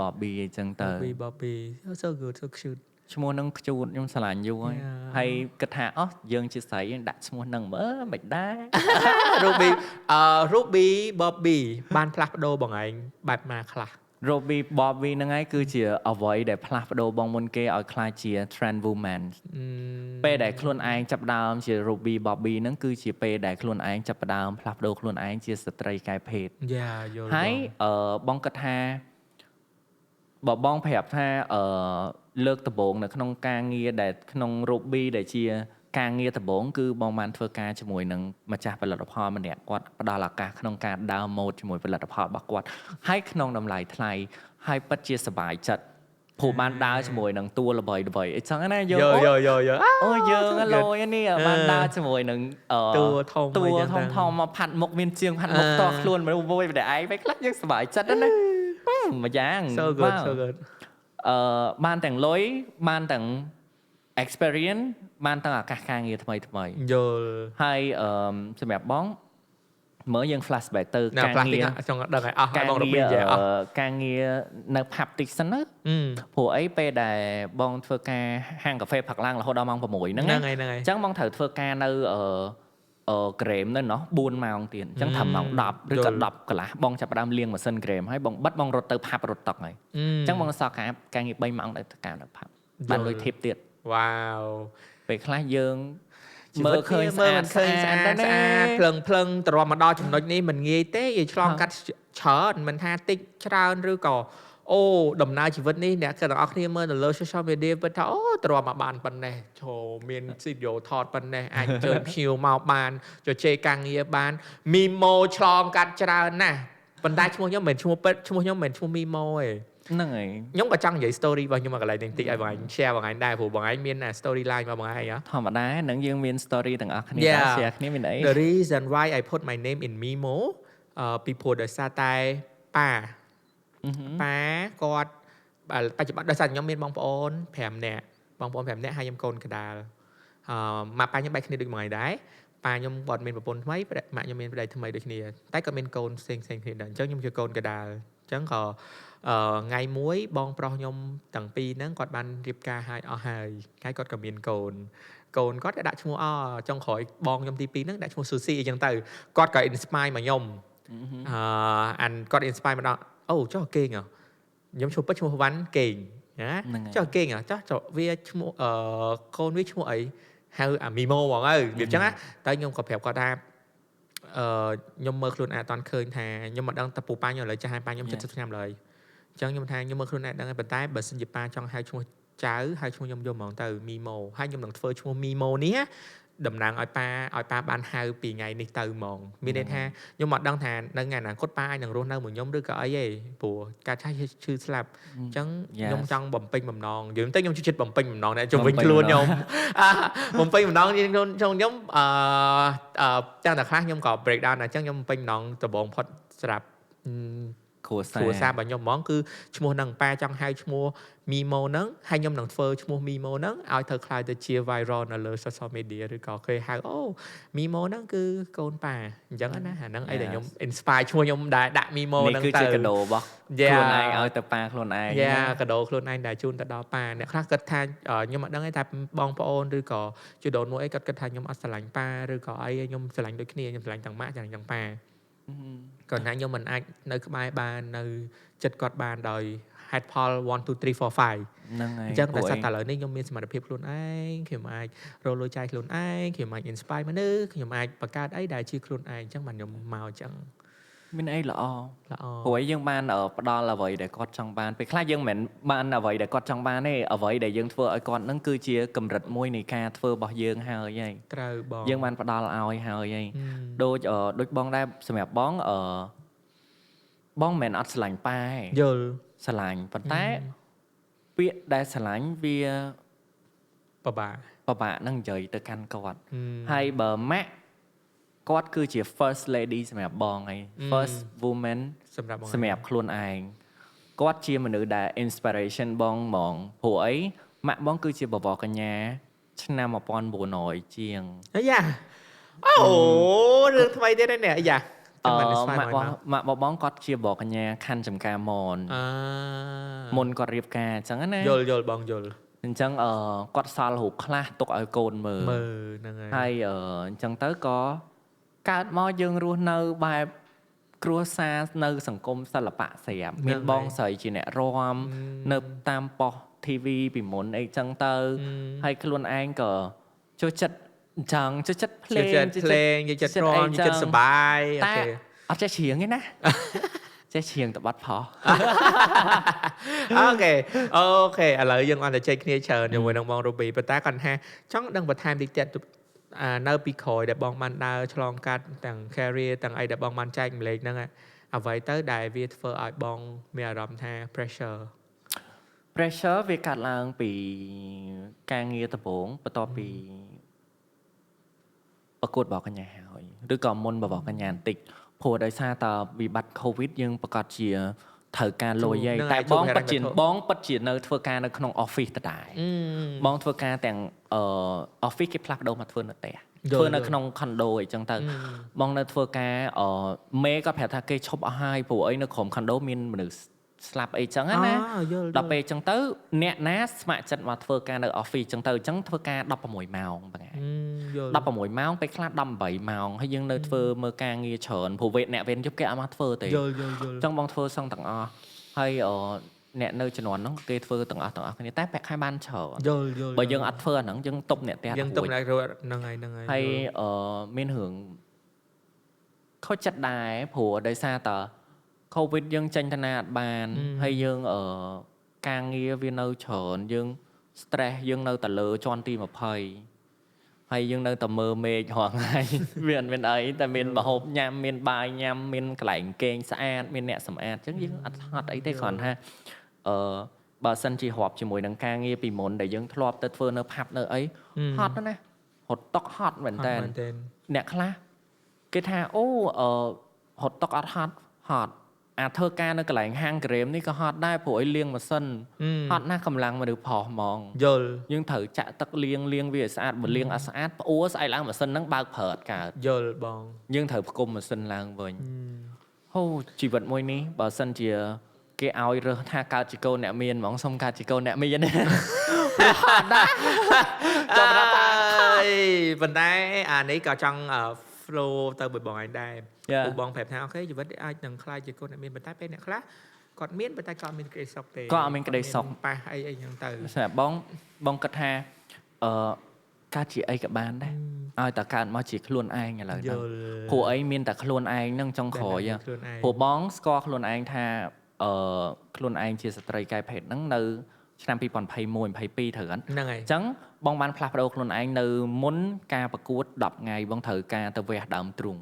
Bobby អញ្ចឹងទៅ Ruby Bobby so good so cute ឈ្មោះហ្នឹងខ្ជូតខ្ញុំស្រឡាញ់យូរហើយគិតថាយើងជាស្រីដាក់ឈ្មោះហ្នឹងមើលមិនដែរ Ruby Bobby បានផ្លាស់ប្ដូរបងឯងបែបណាខ្លះ Robbie Bobby ហ្នឹងឯងគឺជាអ្វីដែលផ្លាស់ប្ដូរបងមុនគេឲ្យខ្លាចជា trend woman ពេលដែលខ្លួនឯងចាប់ដើមជា Robbie Bobby ហ្នឹងគឺជាពេលដែលខ្លួនឯងចាប់ដើមផ្លាស់ប្ដូរខ្លួនឯងជាស្ត្រីកែភេទ យ៉ាយល់ ហើយបងគិតថាបើបងប្រាប់ថាលើកដំបូងនៅក្នុងការងារដែលក្នុង Robbie ដែលជាការងារដំបូងគឺបងបានធ្វើការជាមួយនឹងម្ចាស់ផលិតផលម្នាក់គាត់ផ្ដល់ឱកាសក្នុងការដើរម៉ូដជាមួយផលិតផលរបស់គាត់ហើយក្នុងតម្លៃថ្លៃហើយពិតជាសប្បាយចិត្តព្រោះបានដើរជាមួយនឹងតួល្បីអីចឹងណាយើងអូយើងឡយនេះបានដើរជាមួយនឹងតួធំមកផាត់មុខមានជាងផាត់មុខតខ្លួនមួយម្នាក់ឯងពេលខ្លះយើងសប្បាយចិត្តណាមួយយ៉ាង so good បានទាំងលុយបានទាំង experience បានទាំងឱកាសការងារថ្មីយល់ហើយសម្រាប់បងមើលយើង flashback ទៅការងារចង់ដឹងឲ្យអស់ហើយបងរបៀបយ៉ាងអស់ការងារនៅ pub តិចសិនណាព្រោះអីពេលដែលបងធ្វើការហាងកាហ្វេផឹកឡើងរហូតដល់ម៉ោង6ហ្នឹងអញ្ចឹងបងត្រូវធ្វើការនៅក្រេមនៅណោះ4ម៉ោងទៀតអញ្ចឹងត្រឹមម៉ោង10ឬក៏10កន្លះបងចាប់ផ្ដើមលាងម៉ាស៊ីនក្រេមហើយបងបិទបងរត់ទៅផាប់រត់តុកហើយអញ្ចឹងបងសល់ការងារ3ម៉ោងទៅធ្វើការនៅផាប់បានលុយធីបទៀតវ៉ាវពេលខ្លះយើងមើលឃើញស្អាតភ្លឹងទៅរំមកដល់ចំណុចនេះមិនងាយទេយើងឆ្លងកាត់ច្រើនមិនថាតិចច្រើនឬក៏អូដំណើរជីវិតនេះអ្នកទាំងអស់គ្នាមើលនៅលើ social media ពិតថាអូទៅរំមកបានប៉ុណ្ណេះមានវីដេអូថតប៉ុណ្ណេះអាចជើញភ្ញៀវមកបានជជែកការងារបានមីម៉ូឆ្លងកាត់ច្រើនណាស់ប៉ុន្តែឈ្មោះខ្ញុំមិនមែនឈ្មោះពិតឈ្មោះខ្ញុំមិនមែនឈ្មោះមីម៉ូទេហ្នឹងហើយខ្ញុំក៏ចង់និយាយ story របស់ខ្ញុំមកកន្លែងនេះបន្តិចឲ្យបងឯង share បងឯងដែរព្រោះបងឯងមាន story line របស់បងឯងធម្មតានឹងយើងមាន story ទាំងអស់គ្នា share គ្នាមានអី The reason why I put my name in Mimo ពីព្រោះដោយសារតែប៉ាគាត់បច្ចុប្បន្នដោយសារខ្ញុំមានបងប្អូន5នាក់ហើយខ្ញុំកូនកដាលម៉ាក់ប៉ាខ្ញុំបែកគ្នាដូចមួយដែរប៉ាខ្ញុំគាត់មានប្រពន្ធថ្មីម៉ាក់ខ្ញុំមានប្តីថ្មីដូចគ្នាតែក៏មានកូនផ្សេងគ្នាដែរអញ្ចឹងខ្ញុំជាកូនកដាលអញ្ចឹងក៏ថ្ងៃមួយបងប្រុសខ្ញុំទាំងពីរហ្នឹងគាត់បានរៀបការឲ្យអស់ហើយគាត់ក៏មានកូនគាត់ក៏ដាក់ឈ្មោះចុងក្រោយបងខ្ញុំទី2ហ្នឹងដាក់ឈ្មោះស៊ូស៊ីអញ្ចឹងទៅគាត់ក៏ inspire មកខ្ញុំគាត់ inspire មកដល់អូចុះគេងខ្ញុំឈ្មោះពិតឈ្មោះវ៉ាន់គេងណាចុះគេងចុះវាឈ្មោះកូនវាឈ្មោះអីហៅអាមីម៉ូហ្មងហើយវាអញ្ចឹងណាតែខ្ញុំក៏ប្រាប់គាត់ថាខ្ញុំមើលខ្លួនឯងអត់តាន់ឃើញថាខ្ញុំមិនដឹងតពូប៉ាខ្ញុំឥឡូវចាស់ហើយប៉ាខ្ញុំ70ឆ្នាំឡើយអញ្ចឹងខ្ញុំថាខ្ញុំមើលខ្លួនឯងដឹងហើយប៉ុន្តែបើសិនជាប៉ាចង់ហៅឈ្មោះចៅហៅឈ្មោះខ្ញុំយកហ្មងទៅមីម៉ូហើយខ្ញុំនឹងធ្វើឈ្មោះមីម៉ូនេះតំណាងឲ្យប៉ាបានហៅពីថ្ងៃនេះទៅហ្មងមានន័យថាខ្ញុំអត់ដឹងថានៅថ្ងៃអនាគតប៉ាអាចនឹងរស់នៅមួយខ្ញុំឬក៏អីទេព្រោះការឆាយឈឺស្លាប់អញ្ចឹងខ្ញុំចង់បំពេញបំណងយើងទៅខ្ញុំជួយចិត្តបំពេញបំណងអ្នកជំវិញខ្លួនខ្ញុំបំពេញបំណងខ្ញុំទាំងតែខ្លះខ្ញុំក៏ break down អញ្ចឹងខ្ញុំបំពេញបំណងដំបងផុតស្រាប់គ្រួសាររបស់ខ្ញុំហ្មងគឺឈ្មោះនឹងប៉ាចង់ហៅឈ្មោះមីម៉ូហ្នឹងហើយខ្ញុំនឹងធ្វើឈ្មោះមីម៉ូហ្នឹងឲ្យទៅខ្លាយទៅជា viral នៅលើ social media ឬក៏គេហៅអូមីម៉ូហ្នឹងគឺកូនប៉ាអញ្ចឹងណាអាហ្នឹងអីដែលខ្ញុំ inspire ឈ្មោះខ្ញុំដែរដាក់មីម៉ូហ្នឹងទៅនេះគឺជាកាដូរបស់ខ្លួនឯងឲ្យទៅប៉ាខ្លួនឯងកាដូខ្លួនឯងដែលជូនទៅដល់ប៉ាអ្នកខ្លះគិតថាខ្ញុំអត់ដឹងទេតែបងប្អូនឬក៏ជីដូនមួយអីគាត់គិតថាខ្ញុំអត់ស្រឡាញ់ប៉ាឬក៏អីខ្ញុំស្រឡាញ់ដូចគ្នាខ្ញុំស្រឡាញ់ទាំងម៉ាក់ទាំងប៉ាគាត់ថាខ្ញុំមិនអាចនៅក្បែរបាននៅចិត្តគាត់បានដោយហេតុផល 1 2 3 4 5ហ្នឹងហើយអញ្ចឹងតែសត្វតែឥឡូវនេះខ្ញុំមានសមត្ថភាពខ្លួនឯងខ្ញុំអាចរកលុយចាយខ្លួនឯងខ្ញុំអាច inspire មនុស្សខ្ញុំអាចបង្កើតអីដែលជាខ្លួនឯងអញ្ចឹងបានខ្ញុំមកអញ្ចឹងមានអីល្អព្រោះយើងបានផ្ដល់អ្វីដែលគាត់ចង់បានពេលខ្លះយើងមិនបានអ្វីដែលគាត់ចង់បានទេអ្វីដែលយើងធ្វើឲ្យគាត់នឹងគឺជាកម្រិតមួយនៃការធ្វើរបស់យើងហើយត្រូវបងយើងបានផ្ដល់ឲ្យហើយដូចបងដែរសម្រាប់បងមិនអត់ស្រឡាញ់ប៉ាទេយល់ស្រឡាញ់ប៉ុន្តែពាក្យដែលស្រឡាញ់វាពិបាកនឹងនិយាយទៅកាន់គាត់ហើយបើម៉ាក់គាត់គឺជា first lady សម្រាប់បងហើយ first woman សម្រាប់ខ្លួនឯងគាត់ជាមនុស្សដែល inspiration បងហ្មងព្រោះអីម៉ាក់បងគឺជាបវរកញ្ញាឆ្នាំ1900ជាងអាយ៉ាអូរឿងថ្មីទៀតនេះអាយ៉ាម៉ាក់បងគាត់ជាបវរកញ្ញាខណ្ឌចំការមនមុនគាត់រៀបការអញ្ចឹងណាយល់បងយល់អញ្ចឹងគាត់សល់រូបខ្លះទុកឲ្យកូនមើលហ្នឹងហើយអញ្ចឹងទៅក៏កើតមកយើងរស់នៅបែប គ្រួសារនៅសង្គមសិល្បៈស្រាប់មានបងស្រីជាអ្នករាំនៅតាមប៉ុស្តិ៍ TV ពីមុនអីចឹងទៅហើយខ្លួនឯងក៏ចូលចិត្តចឹងចូលចិត្តភ្លេងចូលចិត្តរាំចូលចិត្តសប្បាយអូខេអត់ចេះច្រៀងទេណាចេះច្រៀងតែបាត់ផោះអូខេឥឡូវយើងអត់តែចេញគ្នាច្រើនជាមួយនឹងបង Ruby ប៉ុន្តែគាត់ថាចង់ដឹងបន្ថែមតិចទៀតនៅពីក្រោយដែលបងបានដើរឆ្លងកាត់ទាំង career ទាំងអីដែលបងបានចែកម្លែកហ្នឹងអ្វីទៅដែលវាធ្វើឲ្យបងមានអារម្មណ៍ថា pressure វាកាត់ឡើងពីការងារដំបូងបន្ទាប់ពីប្រកួតបោកកញ្ញាហើយឬក៏មុនបោកកញ្ញាបន្តិចព្រោះដោយសារតវិបត្តិ COVID យើងប្រកាសជាត្រូវការលុយតែបងពិតជានៅធ្វើការនៅក្នុង office ដដែលបងធ្វើការទាំងoffice គេផ្លាស់ប្ដូរមកធ្វើនៅផ្ទះធ្វើនៅក្នុង condo អីចឹងទៅបងនៅធ្វើការមេក៏ប្រាប់ថាគេឈប់អស់ហើយព្រោះអីនៅក្រុម condo មានមនុស្សស្លាប់អីចឹងណាដល់ពេលចឹងទៅអ្នកណាស្ម័គ្រចិត្តមកធ្វើការនៅ office ចឹងទៅចឹងធ្វើការ16ម៉ោងបង16ម៉ោងពេលខ្លះ18ម៉ោងហើយយើងនៅធ្វើមើលការងារច្រើនព្រោះអ្នកវេនយប់គេអត់មកធ្វើទេចឹងបងធ្វើសឹងទាំងអស់ហើយអ្នកនៅជំនាន់ហ្នឹងគេធ្វើទាំងអស់គ្នាតែប្រាក់ខែបានច្រើនបើយើងអត់ធ្វើអាហ្នឹងយើងຕົកអ្នកផ្ទះយើងຕົកអ្នកហ្នឹងហើយមានរឿងខូចចិត្តដែរព្រោះដោយសារតCOVID យើងចេញទៅណាអត់បានហើយយើងការងារវានៅច្រើនយើង stress យើងនៅតែលើជាន់ទី20ហើយយើងនៅតែមើលមេឃរាល់ថ្ងៃវាអត់មានអីតែមានម្ហូបញ៉ាំមានបាយញ៉ាំមានកន្លែងគេងស្អាតមានអ្នកសម្អាតអញ្ចឹងយើងអត់ហត់អីទេគ្រាន់ថាបើសិនជារាប់ជាមួយនឹងការងារពីមុនដែលយើងធ្លាប់ទៅធ្វើនៅផាប់នៅអីហត់ណាស់ហត់តុកហត់មែនតើអ្នកខ្លះគេថាអូហត់តុកអត់ហត់ធ្វើការនៅកន្លែងហាងក្រែមនេះក៏ហត់ដែរព្រោះឲ្យលាងម៉ាស៊ីនហត់ណាស់កម្លាំងមនុស្សផុសហ្មងយល់យើងត្រូវចាក់ទឹកលាងវាឲ្យស្អាតបើលាងអត់ស្អាតផ្អួរស្អែកឡើងម៉ាស៊ីនហ្នឹងបើកប្រើអត់កើតយល់បងយើងត្រូវផ្គុំម៉ាស៊ីនឡើងវិញហូជីវិតមួយនេះបើសិនជាគេឲ្យរើសថាកើតជាកូនអ្នកមានហ្មងសុំកើតជាកូនអ្នកមានណាហត់ណាស់ចាប់រាប់ហើយប៉ុន្តែអានេះក៏ចង់ flow ទៅបងឯងដែរពួកបងប្រាប់ថាអូខេជីវិតអាចនឹងខ្លាចជាកូនអ្នកមានប៉ុន្តែពេលអ្នកខ្លះគាត់មានប៉ុន្តែគាត់មានក្តីសុខទេគាត់អត់មានក្តីសុខប៉ះអីចឹងទៅសម្រាប់បងគិតថាកើតជាអីក៏បានដែរឲ្យតែកើតមកជាខ្លួនឯងឥឡូវហ្នឹងព្រោះអីមានតែខ្លួនឯងហ្នឹងចុងក្រោយព្រោះបងស្គាល់ខ្លួនឯងថាខ្លួនឯងជាស្ត្រីកែភេទហ្នឹងនៅឆ្នាំ2021 22ត្រូវហ្នឹងហើយអញ្ចឹងបងបានផ្លាស់ប្ដូរខ្លួនឯងនៅមុនការប្រកួត10ថ្ងៃបងត្រូវការទៅវះដើមទ្រូង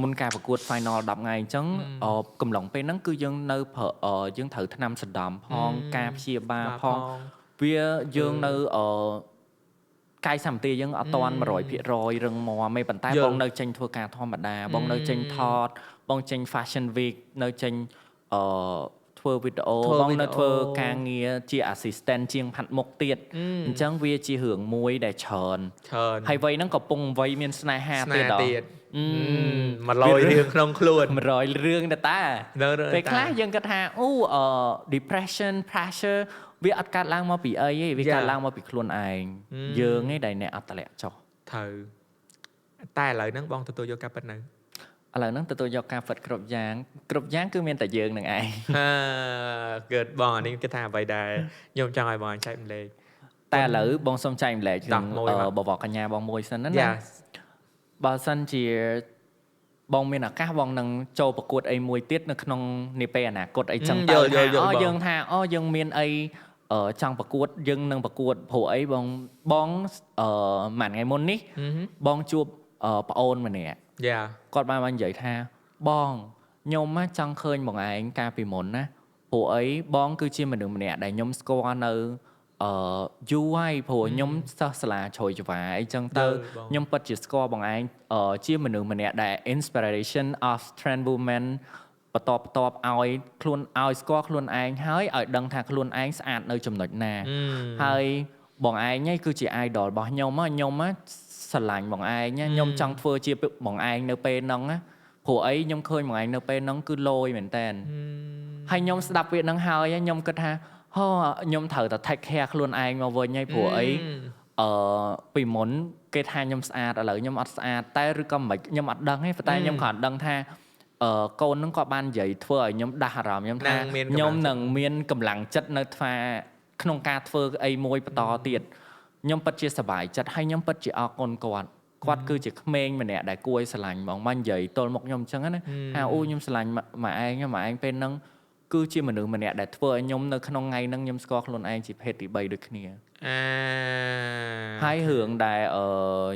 មុនការប្រកួត final 10ថ្ងៃអញ្ចឹងកំឡុងពេលហ្នឹងគឺយើងនៅយើងត្រូវថ្នាំសណ្ដំផងការព្យាបាលផងវាយើងនៅកាយសម្បទាយើងអត់តាន់ 100% រឹងមាំទេប៉ុន្តែបងនៅចេញធ្វើការធម្មតាបងនៅចេញថតបងចេញ fashion week នៅចេញធ្វើវីដេអូបងនៅធ្វើការងារជា assistant ជាងផាត់មុខទៀតអញ្ចឹងវាជារឿងមួយដែលច្រើនហើយវ័យហ្នឹងក៏ពងវ័យមានស្នេហាទៀត100រឿងក្នុងខ្លួន100រឿងតាពេលខ្លះយើងគិតថាdepression pressure វាអត់កើតឡើងមកពីអីទេវាកើតឡើងមកពីខ្លួនឯងយើងឯងដែលអ្នកអត់តម្លាក់ចុះត្រូវតែឥឡូវហ្នឹងបងទទួលយកការពិតនៅឥឡូវហ្នឹងទទួលយកការពិតគ្រប់យ៉ាងគឺមានតែយើងនឹងឯងគឺបងអានេះគេថាអ្វីដែរខ្ញុំចង់ឲ្យបងចែកម្លែកតែឥឡូវបងសុំចែកម្លែកនឹងបវរកញ្ញាបងមួយសិនណាបើសិនជាបងមានឱកាសបងនឹងចូលប្រកួតអីមួយទៀតនៅក្នុងនាពេលអនាគតអីចឹងទៅយើងថាយើងមានអីចង់ប្រកួតយើងនឹងប្រកួតព្រោះអីបងមួយថ្ងៃមុននេះបងជួបប្អូនម្នាក់គាត់បាននិយាយថាបងខ្ញុំចង់ឃើញបងឯងកាលពីមុនណាព្រោះអីបងគឺជាមនុស្សម្នាក់ដែលខ្ញុំស្គាល់នៅយូរហើយព្រោះខ្ញុំសិស្សសាលាជ្រោយច្វាអីចឹងទៅខ្ញុំពិតជាស្គាល់បងឯងជាមនុស្សម្នាក់ដែល inspiration of trend woman បន្តឲ្យខ្លួនឲ្យស្គាល់ខ្លួនឯងហើយឲ្យដឹងថាខ្លួនឯងស្អាតនៅចំណុចណាហើយបងឯងគឺជា idol របស់ខ្ញុំស្រឡាញ់បងឯងខ្ញុំចង់ធ្វើជាបងឯងនៅពេលហ្នឹងណាព្រោះអីខ្ញុំឃើញបងឯងនៅពេលហ្នឹងគឺលយមែនតើហើយខ្ញុំស្ដាប់វាហ្នឹងហើយខ្ញុំគិតថាខ្ញុំត្រូវតែ take care ខ្លួនឯងមកវិញហើយព្រោះអីពីមុនគេថាខ្ញុំស្អាតឥឡូវខ្ញុំអត់ស្អាតតែឬក៏មិនខ្ញុំអត់ដឹងទេប៉ុន្តែខ្ញុំគ្រាន់ដឹងថា កូននឹងគាត់បាននិយាយធ្វើឲ្យខ្ញុំដាស់អារម្មណ៍ខ្ញុំថាខ្ញុំនឹងមានកម្លាំងចិត្តនៅថាក្នុងការធ្វើអីមួយបន្តទៀតខ្ញុំពិតជាសប្បាយចិត្តហើយខ្ញុំពិតជាអរគុណគាត់គឺជាក្មេងម្នាក់ដែលគួរឲ្យស្រឡាញ់ហ្មងមិននិយាយទល់មុខខ្ញុំអញ្ចឹងណាថាអូខ្ញុំស្រឡាញ់ម៉ែឯងពេលហ្នឹងគឺជាមនុស្សម្នាក់ដែលធ្វើឲ្យខ្ញុំនៅក្នុងថ្ងៃហ្នឹងខ្ញុំស្គាល់ខ្លួនឯងជាភេទទី3ដូចគ្នាហើយរឿងដែល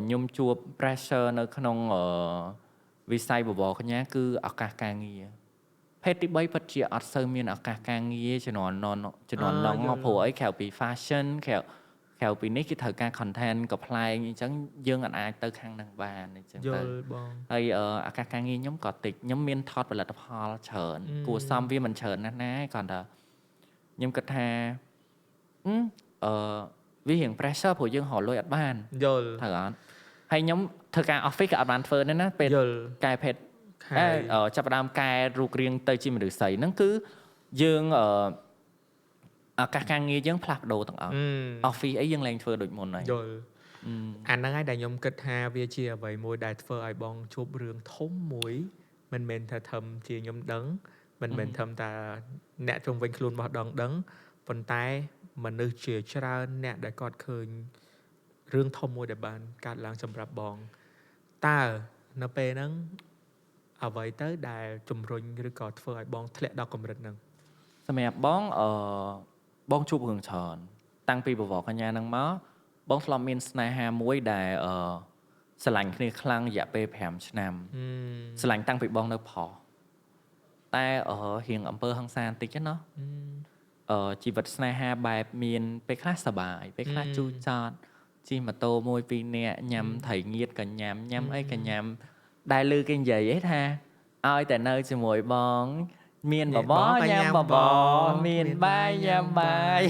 ខ្ញុំជួប pressure នៅក្នុងវិស័យបបរកញ្ញាគឺឱកាសការងារភេទទី3ពិតជាអត់សូវមានឱកាសការងារជំនាន់នងមកព្រោះអីក្រៅពី fashion ក្រៅពីនេះគេត្រូវការ content ក៏ប្លែកអញ្ចឹងយើងអាចទៅខាងហ្នឹងបានអញ្ចឹងទៅហើយឱកាសការងារខ្ញុំក៏តិចខ្ញុំមានថតផលិតផលច្រើនគួរសមវាមិនច្រើនណាស់ណាគ្រាន់តែខ្ញុំគិតថាវារៀង pressure ព្រោះយើងរកលុយអត់បានយល់ត្រូវអត់ហើយខ្ញុំធ្វើការ office ក៏អត់បានធ្វើដែរណាពេលកែភេទចាប់ផ្ដើមកែរូបរាងទៅជាមនុស្សស្រីហ្នឹងគឺយើងឱកាសការងារយើងផ្លាស់ប្ដូរទាំងអស់ office អីយើងឡើងធ្វើដូចមុនហើយយល់អាហ្នឹងហើយដែលខ្ញុំគិតថាវាជាអ្វីមួយដែលធ្វើឲ្យបងជួបរឿងធំមួយមិនមែនថាធំជាខ្ញុំដឹងមិនមែនធំតែអ្នកជុំវិញខ្លួនរបស់ដឹងប៉ុន្តែមនុស្សជាច្រើនអ្នកដែលគាត់ឃើញរឿងធំមួយដែលបានកើតឡើងសម្រាប់បងតើនៅពេលហ្នឹងអ្វីទៅដែលជំរុញឬក៏ធ្វើឲ្យបងធ្លាក់ដល់កម្រិតហ្នឹងសម្រាប់បងជួបរឿងច្រើនតាំងពីបវរកញ្ញាហ្នឹងមកបងធ្លាប់មានស្នេហាមួយដែលស្រឡាញ់គ្នាខ្លាំងរយៈពេល5ឆ្នាំស្រឡាញ់តាំងពីបងនៅផុសតែរៀងអំពើហិង្សាបន្តិចណាជីវិតស្នេហាបែបមានពេលខ្លះសប្បាយពេលខ្លះជូរចត់ជិះម៉ូតូមួយពីរនាក់ញ៉ាំត្រីងៀតក៏ញ៉ាំអីក៏ញ៉ាំដែលឮគេនិយាយថាឲ្យតែនៅជាមួយបងមានបបរញ៉ាំបបរមានបាយញ៉ាំបាយ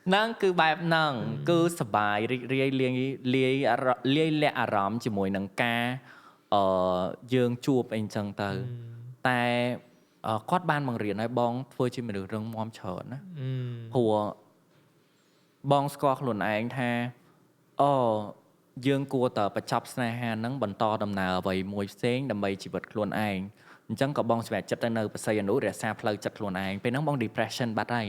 ហ្នឹងគឺបែបហ្នឹងគឺសប្បាយរីករាយលាយលាក់អារម្មណ៍ជាមួយនឹងការយើងជួបអីចឹងទៅតែគាត់បានបង្រៀនឲ្យបងធ្វើជាមនុស្សរឹងមាំច្រើនណាព្រោះបងស្គាល់ខ្លួនឯងថាយើងគួរតែបញ្ចប់ស្នេហាហ្នឹងបន្តដំណើរអ្វីមួយផ្សេងដើម្បីជីវិតខ្លួនឯងអញ្ចឹងក៏បងសម្រេចចិត្តទៅនៅបស័យអនុរក្សាផ្លូវចិត្តខ្លួនឯងពេលហ្នឹងបង depression បាត់ហើយ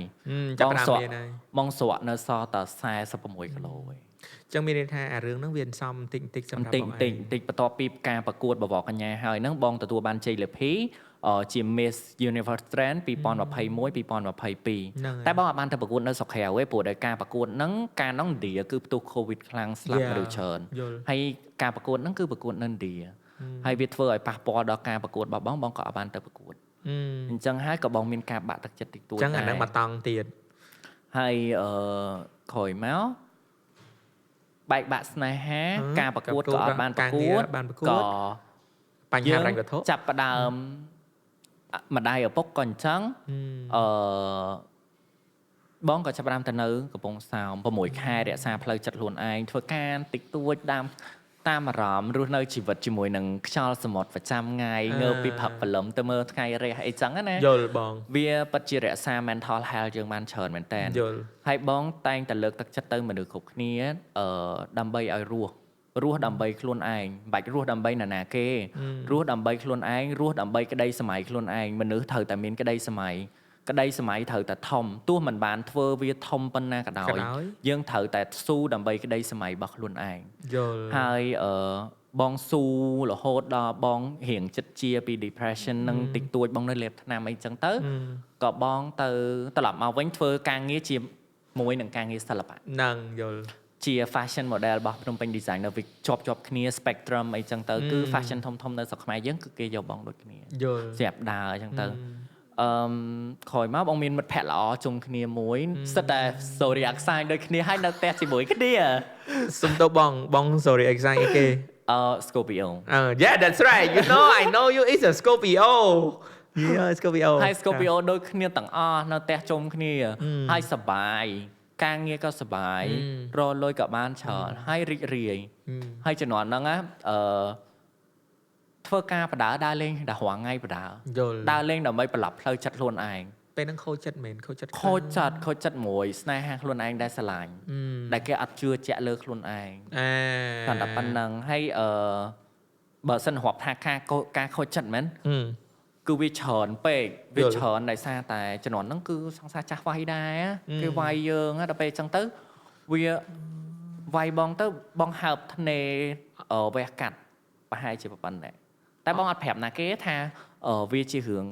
បងស្រក់នៅសល់តែ46គីឡូឯងអញ្ចឹងមានន័យថាអារឿងហ្នឹងវាសំតិចសម្រាប់បងឯងតិចបន្ទាប់ពីការប្រកួតបវរកញ្ញាហើយហ្នឹងបងទទួលបានជ័យលាភីជា Miss Universe Trend 2021 2022តែបងអត់បានទៅប្រកួតនៅស្រុកក្រៅទេព្រោះដោយការប្រកួតហ្នឹងការនៅឥណ្ឌាគឺផ្ទុះ COVID ខ្លាំងស្លាប់មនុស្សច្រើនហើយការប្រកួតហ្នឹងគឺប្រកួតនៅឥណ្ឌាហើយវាធ្វើឲ្យប៉ះពាល់ដល់ការប្រកួតរបស់បងក៏អត់បានទៅប្រកួតអញ្ចឹងហើយក៏បងមានការបាក់ទឹកចិត្តតិចតួចដែរអញ្ចឹងអាហ្នឹងមកតង់ទៀតហើយក្រោយមកបែកបាក់ស្នេហាការប្រកួតក៏អត់បានប្រកួតក៏បញ្ហាហិរញ្ញវត្ថុចាប់ផ្ដើមម្ដាយឪពុកក៏អញ្ចឹងបងក៏ចាប់ផ្ដើមទៅនៅកំពង់សោម6ខែរក្សាផ្លូវចិត្តខ្លួនឯងធ្វើការតិចតួចតាមអារម្មណ៍រស់នៅជីវិតជាមួយនឹងខ្យល់សមុទ្រប្រចាំថ្ងៃងើបពីផឹកព្រលឹមទៅមើលថ្ងៃរះអីចឹងណាយល់បងវាពិតជារក្សា mental health យើងបានច្រើនមែនតើហើយបងតែងតែលើកទឹកចិត្តទៅមនុស្សគ្រប់គ្នាដើម្បីឲ្យរស់ដើម្បីខ្លួនឯងមិនបាច់រស់ដើម្បីនរណាគេរស់ដើម្បីខ្លួនឯងរស់ដើម្បីក្តីសម័យខ្លួនឯងមនុស្សត្រូវតែមានក្តីសម័យត្រូវតែធំទោះមិនបានធ្វើវាធំប៉ុណ្ណាក៏ដោយយើងត្រូវតែស៊ូដើម្បីក្តីសម័យរបស់ខ្លួនឯងហើយបងស៊ូរហូតដល់បងរៀងចិត្តជាពី depression នឹងតិចតួចបងនៅលេបថ្នាំអីចឹងទៅក៏បងទៅត្រឡប់មកវិញធ្វើការងារជាមួយនឹងការងារសិល្បៈហ្នឹងយល់ជា fashion model របស់ភ្នំពេញ designer វាជាប់គ្នា spectrum អីចឹងទៅគឺ fashion ធំនៅស្រុកខ្មែរយើងគឺគេយកបងដូចគ្នាស្រាប់ដើរអញ្ចឹងទៅក្រោយមកបងមានមិត្តភក្តិល្អជុំគ្នាមួយសិតតែ story exciting ដូចគ្នាហើយនៅផ្ទះជាមួយគ្នាសុំទៅបង story exciting គេScorpio yeah that's right I know you is a Scorpio Scorpio ហើយ Scorpio ដូចគ្នាទាំងអស់នៅផ្ទះជុំគ្នាហើយសប្បាយការងារក៏សប្បាយរលុយក៏បានច្រើនហើយរីករាយហើយជំនាន់ហ្នឹងធ្វើការបដើដើរលេងដល់រងថ្ងៃបដើរលេងដើម្បីប្រឡប់ផ្លូវចិត្តខ្លួនឯងពេលហ្នឹងខូចចិត្តមែនខូចចិត្តមួយស្នេហាខ្លួនឯងដែលស្រឡាញ់ដែលគេអត់ជឿជាក់លើខ្លួនឯងគាត់តែប៉ុណ្្នឹងហើយបើសិនរាប់ថាការខូចចិត្តមែន គឺវាច្រើនពេកវាច្រើនដោយសារតែជំនាន់ហ្នឹងគឺសង្សារចាស់វាយដែរគេវាយយើងដល់ពេលអញ្ចឹងទៅវាវាយបងទៅបងហើបធ្នេវះកាត់ប្រហែលជាប៉ុណ្ណេះតែបងអត់ប្រាប់ណាគេថាវាជារឿង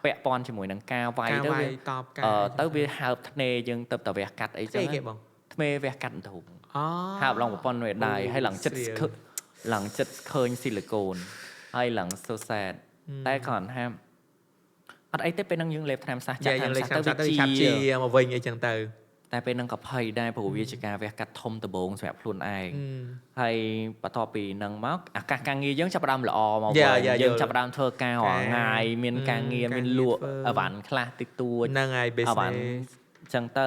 ពាក់ព័ន្ធជាមួយនឹងការវាយទៅវាទៅវាហើបធ្នេយើងទៅតវះកាត់អីចឹងគេបងធ្នេវះកាត់ធំហើបឡងប្រព័ន្ធវាដៃហើយឡើងចិត្តឃើញស៊ីលីកូនហើយឡើងសូសែតតែគាត់ថាអត់អីទេពេលហ្នឹងយើងលេបថ្នាំសាសចាក់ថ្នាំសាសទៅវាជាមកវិញអីចឹងទៅតែពេលហ្នឹងក៏ភ័យដែរព្រោះវាជាការវះកាត់ធំដំបូងសម្រាប់ខ្លួនឯងហើយបន្ទាប់ពីហ្នឹងមកអាកាសការងារយើងចាប់ផ្ដើមល្អមកវិញយើងចាប់ផ្ដើមធ្វើការរាល់ថ្ងៃមានការងារមានលក់អវ៉ាន់ខ្លះតិចតួចហ្នឹងហើយ business ចឹងទៅ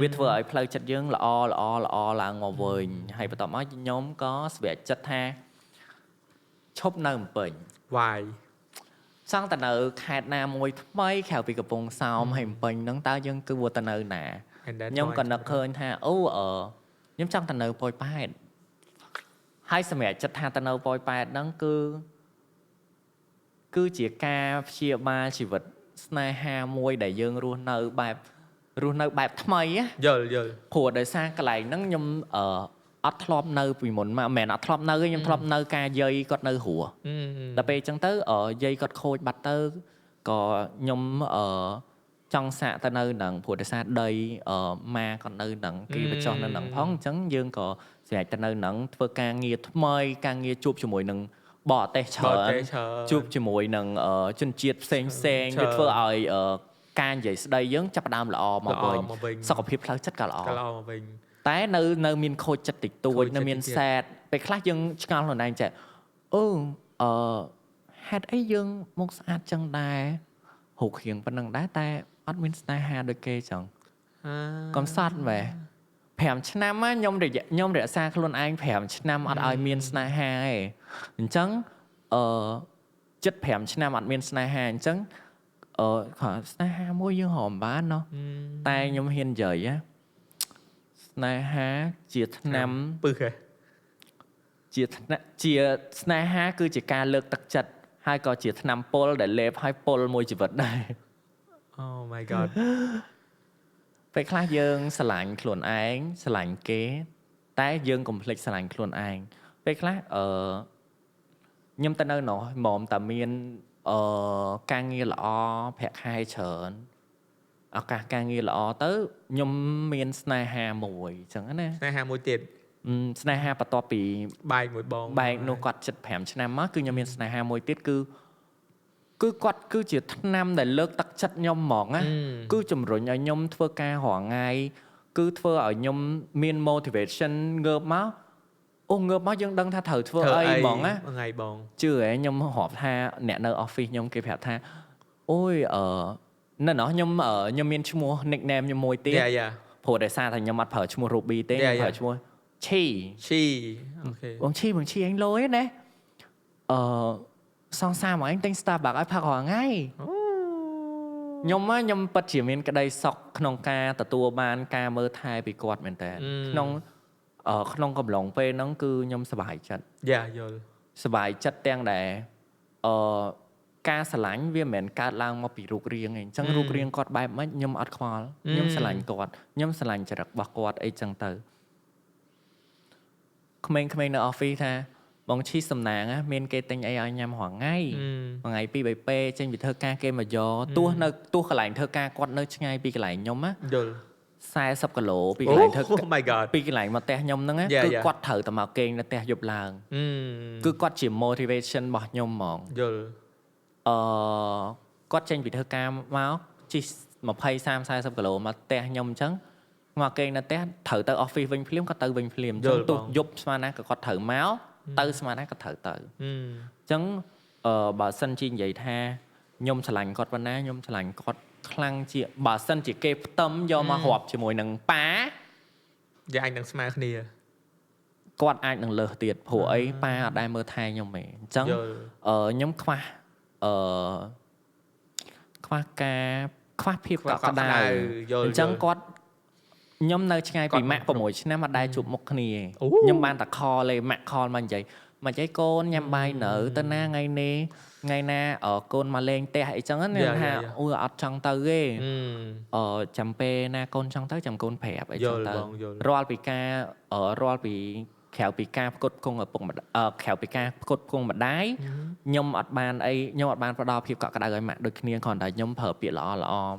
វាធ្វើឲ្យផ្លូវចិត្តយើងល្អឡើងមកវិញហើយបន្ទាប់មកខ្ញុំក៏ស្វែងចិត្តថាឈប់នៅភ្នំពេញវាយចង់ទៅនៅខេត្តណាមួយថ្មីក្រៅពីកំពង់សោមហើយភ្នំពេញហ្នឹងតើយើងគឺទៅនៅណាខ្ញុំក៏នឹកឃើញថាខ្ញុំចង់ទៅនៅប៉ោយប៉ែតហើយសម្រាប់ចិត្តថាទៅនៅប៉ោយប៉ែតហ្នឹងគឺជាការព្យាបាលជីវិតស្នេហាមួយដែលយើងរស់នៅបែបថ្មីយល់ព្រោះដោយសារកន្លែងហ្នឹងខ្ញុំអត់ធ្លាប់នៅពីមុនមកមិនមែនអត់ធ្លាប់នៅទេខ្ញុំធ្លាប់នៅការយាយគាត់នៅរស់ដល់ពេលអញ្ចឹងទៅយាយគាត់ខូចបាត់ទៅក៏ខ្ញុំចង់សាកទៅនៅនឹងព្រោះដោយសារដីម៉ាគាត់នៅនឹងគេបញ្ចុះនៅនឹងផងអញ្ចឹងយើងក៏ស្រែកទៅនៅនឹងធ្វើការងារថ្មីការងារជួបជាមួយនឹងបរទេសច្រើនជួបជាមួយនឹងជនជាតិផ្សេងវាធ្វើឲ្យការនិយាយស្ដីយើងចាប់ផ្ដើមល្អមកវិញសុខភាពផ្លូវចិត្តក៏ល្អមកវិញតែនៅមានខូចចិត្តតិចតួចនៅមានសែតពេលខ្លះយើងឆ្ងល់ខ្លួនឯងចេះហេតុអីយើងមកស្អាតចឹងដែររូបរាងប៉ុណ្ណឹងដែរតែអត់មានស្នេហាដូចគេចឹងកំសត់មែ5ឆ្នាំខ្ញុំរក្សាខ្លួនឯង5ឆ្នាំអត់ឲ្យមានស្នេហាទេអញ្ចឹងចិត្ត5ឆ្នាំអត់មានស្នេហាអញ្ចឹងស្នេហាមួយយើងរំបានណោះតែខ្ញុំហ៊ាននិយាយស្នេហាជាថ្នាំពឹសជាស្នេហាគឺជាការលើកទឹកចិត្តហើយក៏ជាថ្នាំពុលដែលលេបឲ្យពុលមួយជីវិតដែរ Oh my god ពេលខ្លះយើងស្រឡាញ់ខ្លួនឯងស្រឡាញ់គេតែយើងកុំភ្លេចស្រឡាញ់ខ្លួនឯងពេលខ្លះខ្ញុំទៅនៅនោះហ្មងតែមានការងារល្អប្រាក់ខែច្រើនឱកាសការងារល្អទៅខ្ញុំមានស្នេហាមួយអញ្ចឹងណាស្នេហាមួយទៀតស្នេហាបន្ទាប់ពីបែកមួយបងបែកនោះគាត់75ឆ្នាំមកគឺខ្ញុំមានស្នេហាមួយទៀតគឺគាត់គឺជាថ្នាំដែលលើកទឹកចិត្តខ្ញុំហ្មងណាគឺជំរុញឲ្យខ្ញុំធ្វើការរាល់ថ្ងៃគឺធ្វើឲ្យខ្ញុំមាន motivation ងើបមកយើងដឹងថាត្រូវធ្វើអីហ្មងណាថ្ងៃបងជឿហ៎ខ្ញុំរាប់ថាអ្នកនៅ office ខ្ញុំគេប្រាប់ថាអូយនៅណោះខ្ញុំមានឈ្មោះ nickname ខ្ញុំមួយទៀតព្រោះដោយសារតែខ្ញុំអត់ប្រើឈ្មោះ Ruby ទេខ្ញុំប្រើឈ្មោះ Chi អូខេបង Chi អញលុយណាសង្សារមកអញទិញ Starbucks ឲ្យផឹករាល់ថ្ងៃខ្ញុំពិតជាមានក្តីសុខក្នុងការទទួលបានការមើលថែពីគាត់មែនតើក្នុងកំឡុងពេលហ្នឹងគឺខ្ញុំសប្បាយចិត្តយល់សប្បាយចិត្តទាំងដែលការស្រឡាញ់វាមិនមែនកើតឡើងមកពីរូបរាងទេអញ្ចឹងរូបរាងគាត់បែបម៉េចខ្ញុំអត់ខ្វល់ខ្ញុំស្រឡាញ់គាត់ខ្ញុំស្រឡាញ់ចរិតរបស់គាត់អីចឹងទៅក្មេងៗនៅ office ថាបងឈីសំណាងមានគេទិញអីឲ្យញ៉ាំរាល់ថ្ងៃមួយថ្ងៃ2-3ពេលចេញពីធ្វើការគេមកយកទោះកន្លែងធ្វើការគាត់នៅឆ្ងាយពីកន្លែងខ្ញុំណាយល់40គីឡូពីកន្លែងធ្វើ Oh my god ពីកន្លែងមកផ្ទះខ្ញុំហ្នឹងគឺគាត់ត្រូវតែមកគេងនៅផ្ទះយប់ឡើងគឺគាត់ជា motivation របស់ខ្ញុំហ្មងយល់គាត់ចេញពីធ្វើការមកជិះ20-30-40គីឡូមកផ្ទះខ្ញុំអញ្ចឹងមកគេងនៅផ្ទះត្រូវទៅ office វិញភ្លាមគាត់ទៅវិញភ្លាមអញ្ចឹងទោះយប់ស្មានណាក៏គាត់ត្រូវមកទៅស្មានណាក៏ត្រូវទៅអញ្ចឹងបើសិនជានិយាយថាខ្ញុំឆ្លាញ់គាត់ប៉ុណ្ណាខ្ញុំឆ្លាញ់គាត់ខ្លាំងជាបើសិនជាគេផ្ទឹមយកមករាប់ជាមួយនឹងប៉ាយើងអាចនឹងស្មើគ្នាគាត់អាចនឹងលើសទៀតព្រោះអីប៉ាអត់ដែលមើលថែខ្ញុំទេអញ្ចឹងខ្ញុំខ្វះភាពកក់ក្ដៅអញ្ចឹងគាត់ខ្ញុំនៅឆ្ងាយពីម៉ាក់6ឆ្នាំអត់ដែលជួបមុខគ្នាខ្ញុំបានតែខលលេម៉ាក់ខលមកនិយាយ mà trái côn nhằm bài nở tên na ngày na ở côn mà lên tè hay chẳng nên ha ui ở trong tờ ghê chấm pe na côn trong tờ chấm côn phẹp ở trong tờ roal pika ở roal pi khẹo pika cột cung ở bụng khẹo pika cột cung mặt đáy nhom ọt bàn ấy nhom ọt bàn vào đo phiêu cọ cái đời mạng đôi khi còn đời nhom phở bị lọ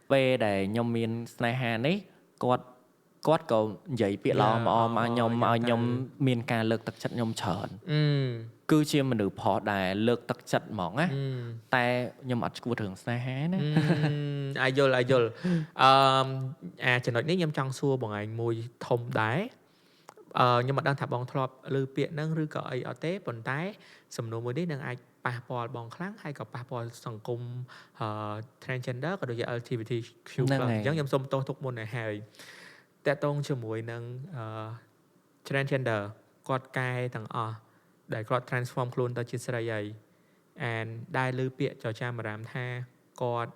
về để nhom miên snai hà đấy cốt cầu giấy bị lò mà nhom miên ca lực tắc chất nhom chởn cứ chia mình được phò đài lực tắc chất mỏng áแต่nhom ọt của thường snai hà đấy ai vô à chỉ nói nếu nhom trong xua bằng anh mùi thông đáy nhưng mà đang thả bóng thọp lư biện nâng rư cỡ ở tế bồn tái sầm nụ mùi đấy nâng ai bà bò bóng kháng hay có bà bò sẵn cung transgender có đôi giờ LGBTQ giống nhầm xông tôi thuộc môn này hàiแต่ตรงจมูกนั่งtransgender กอดกายต่างได้กอด transform คลุนต่อจิตสลาย and ได้ลือเปียจอจามรามท่ากอด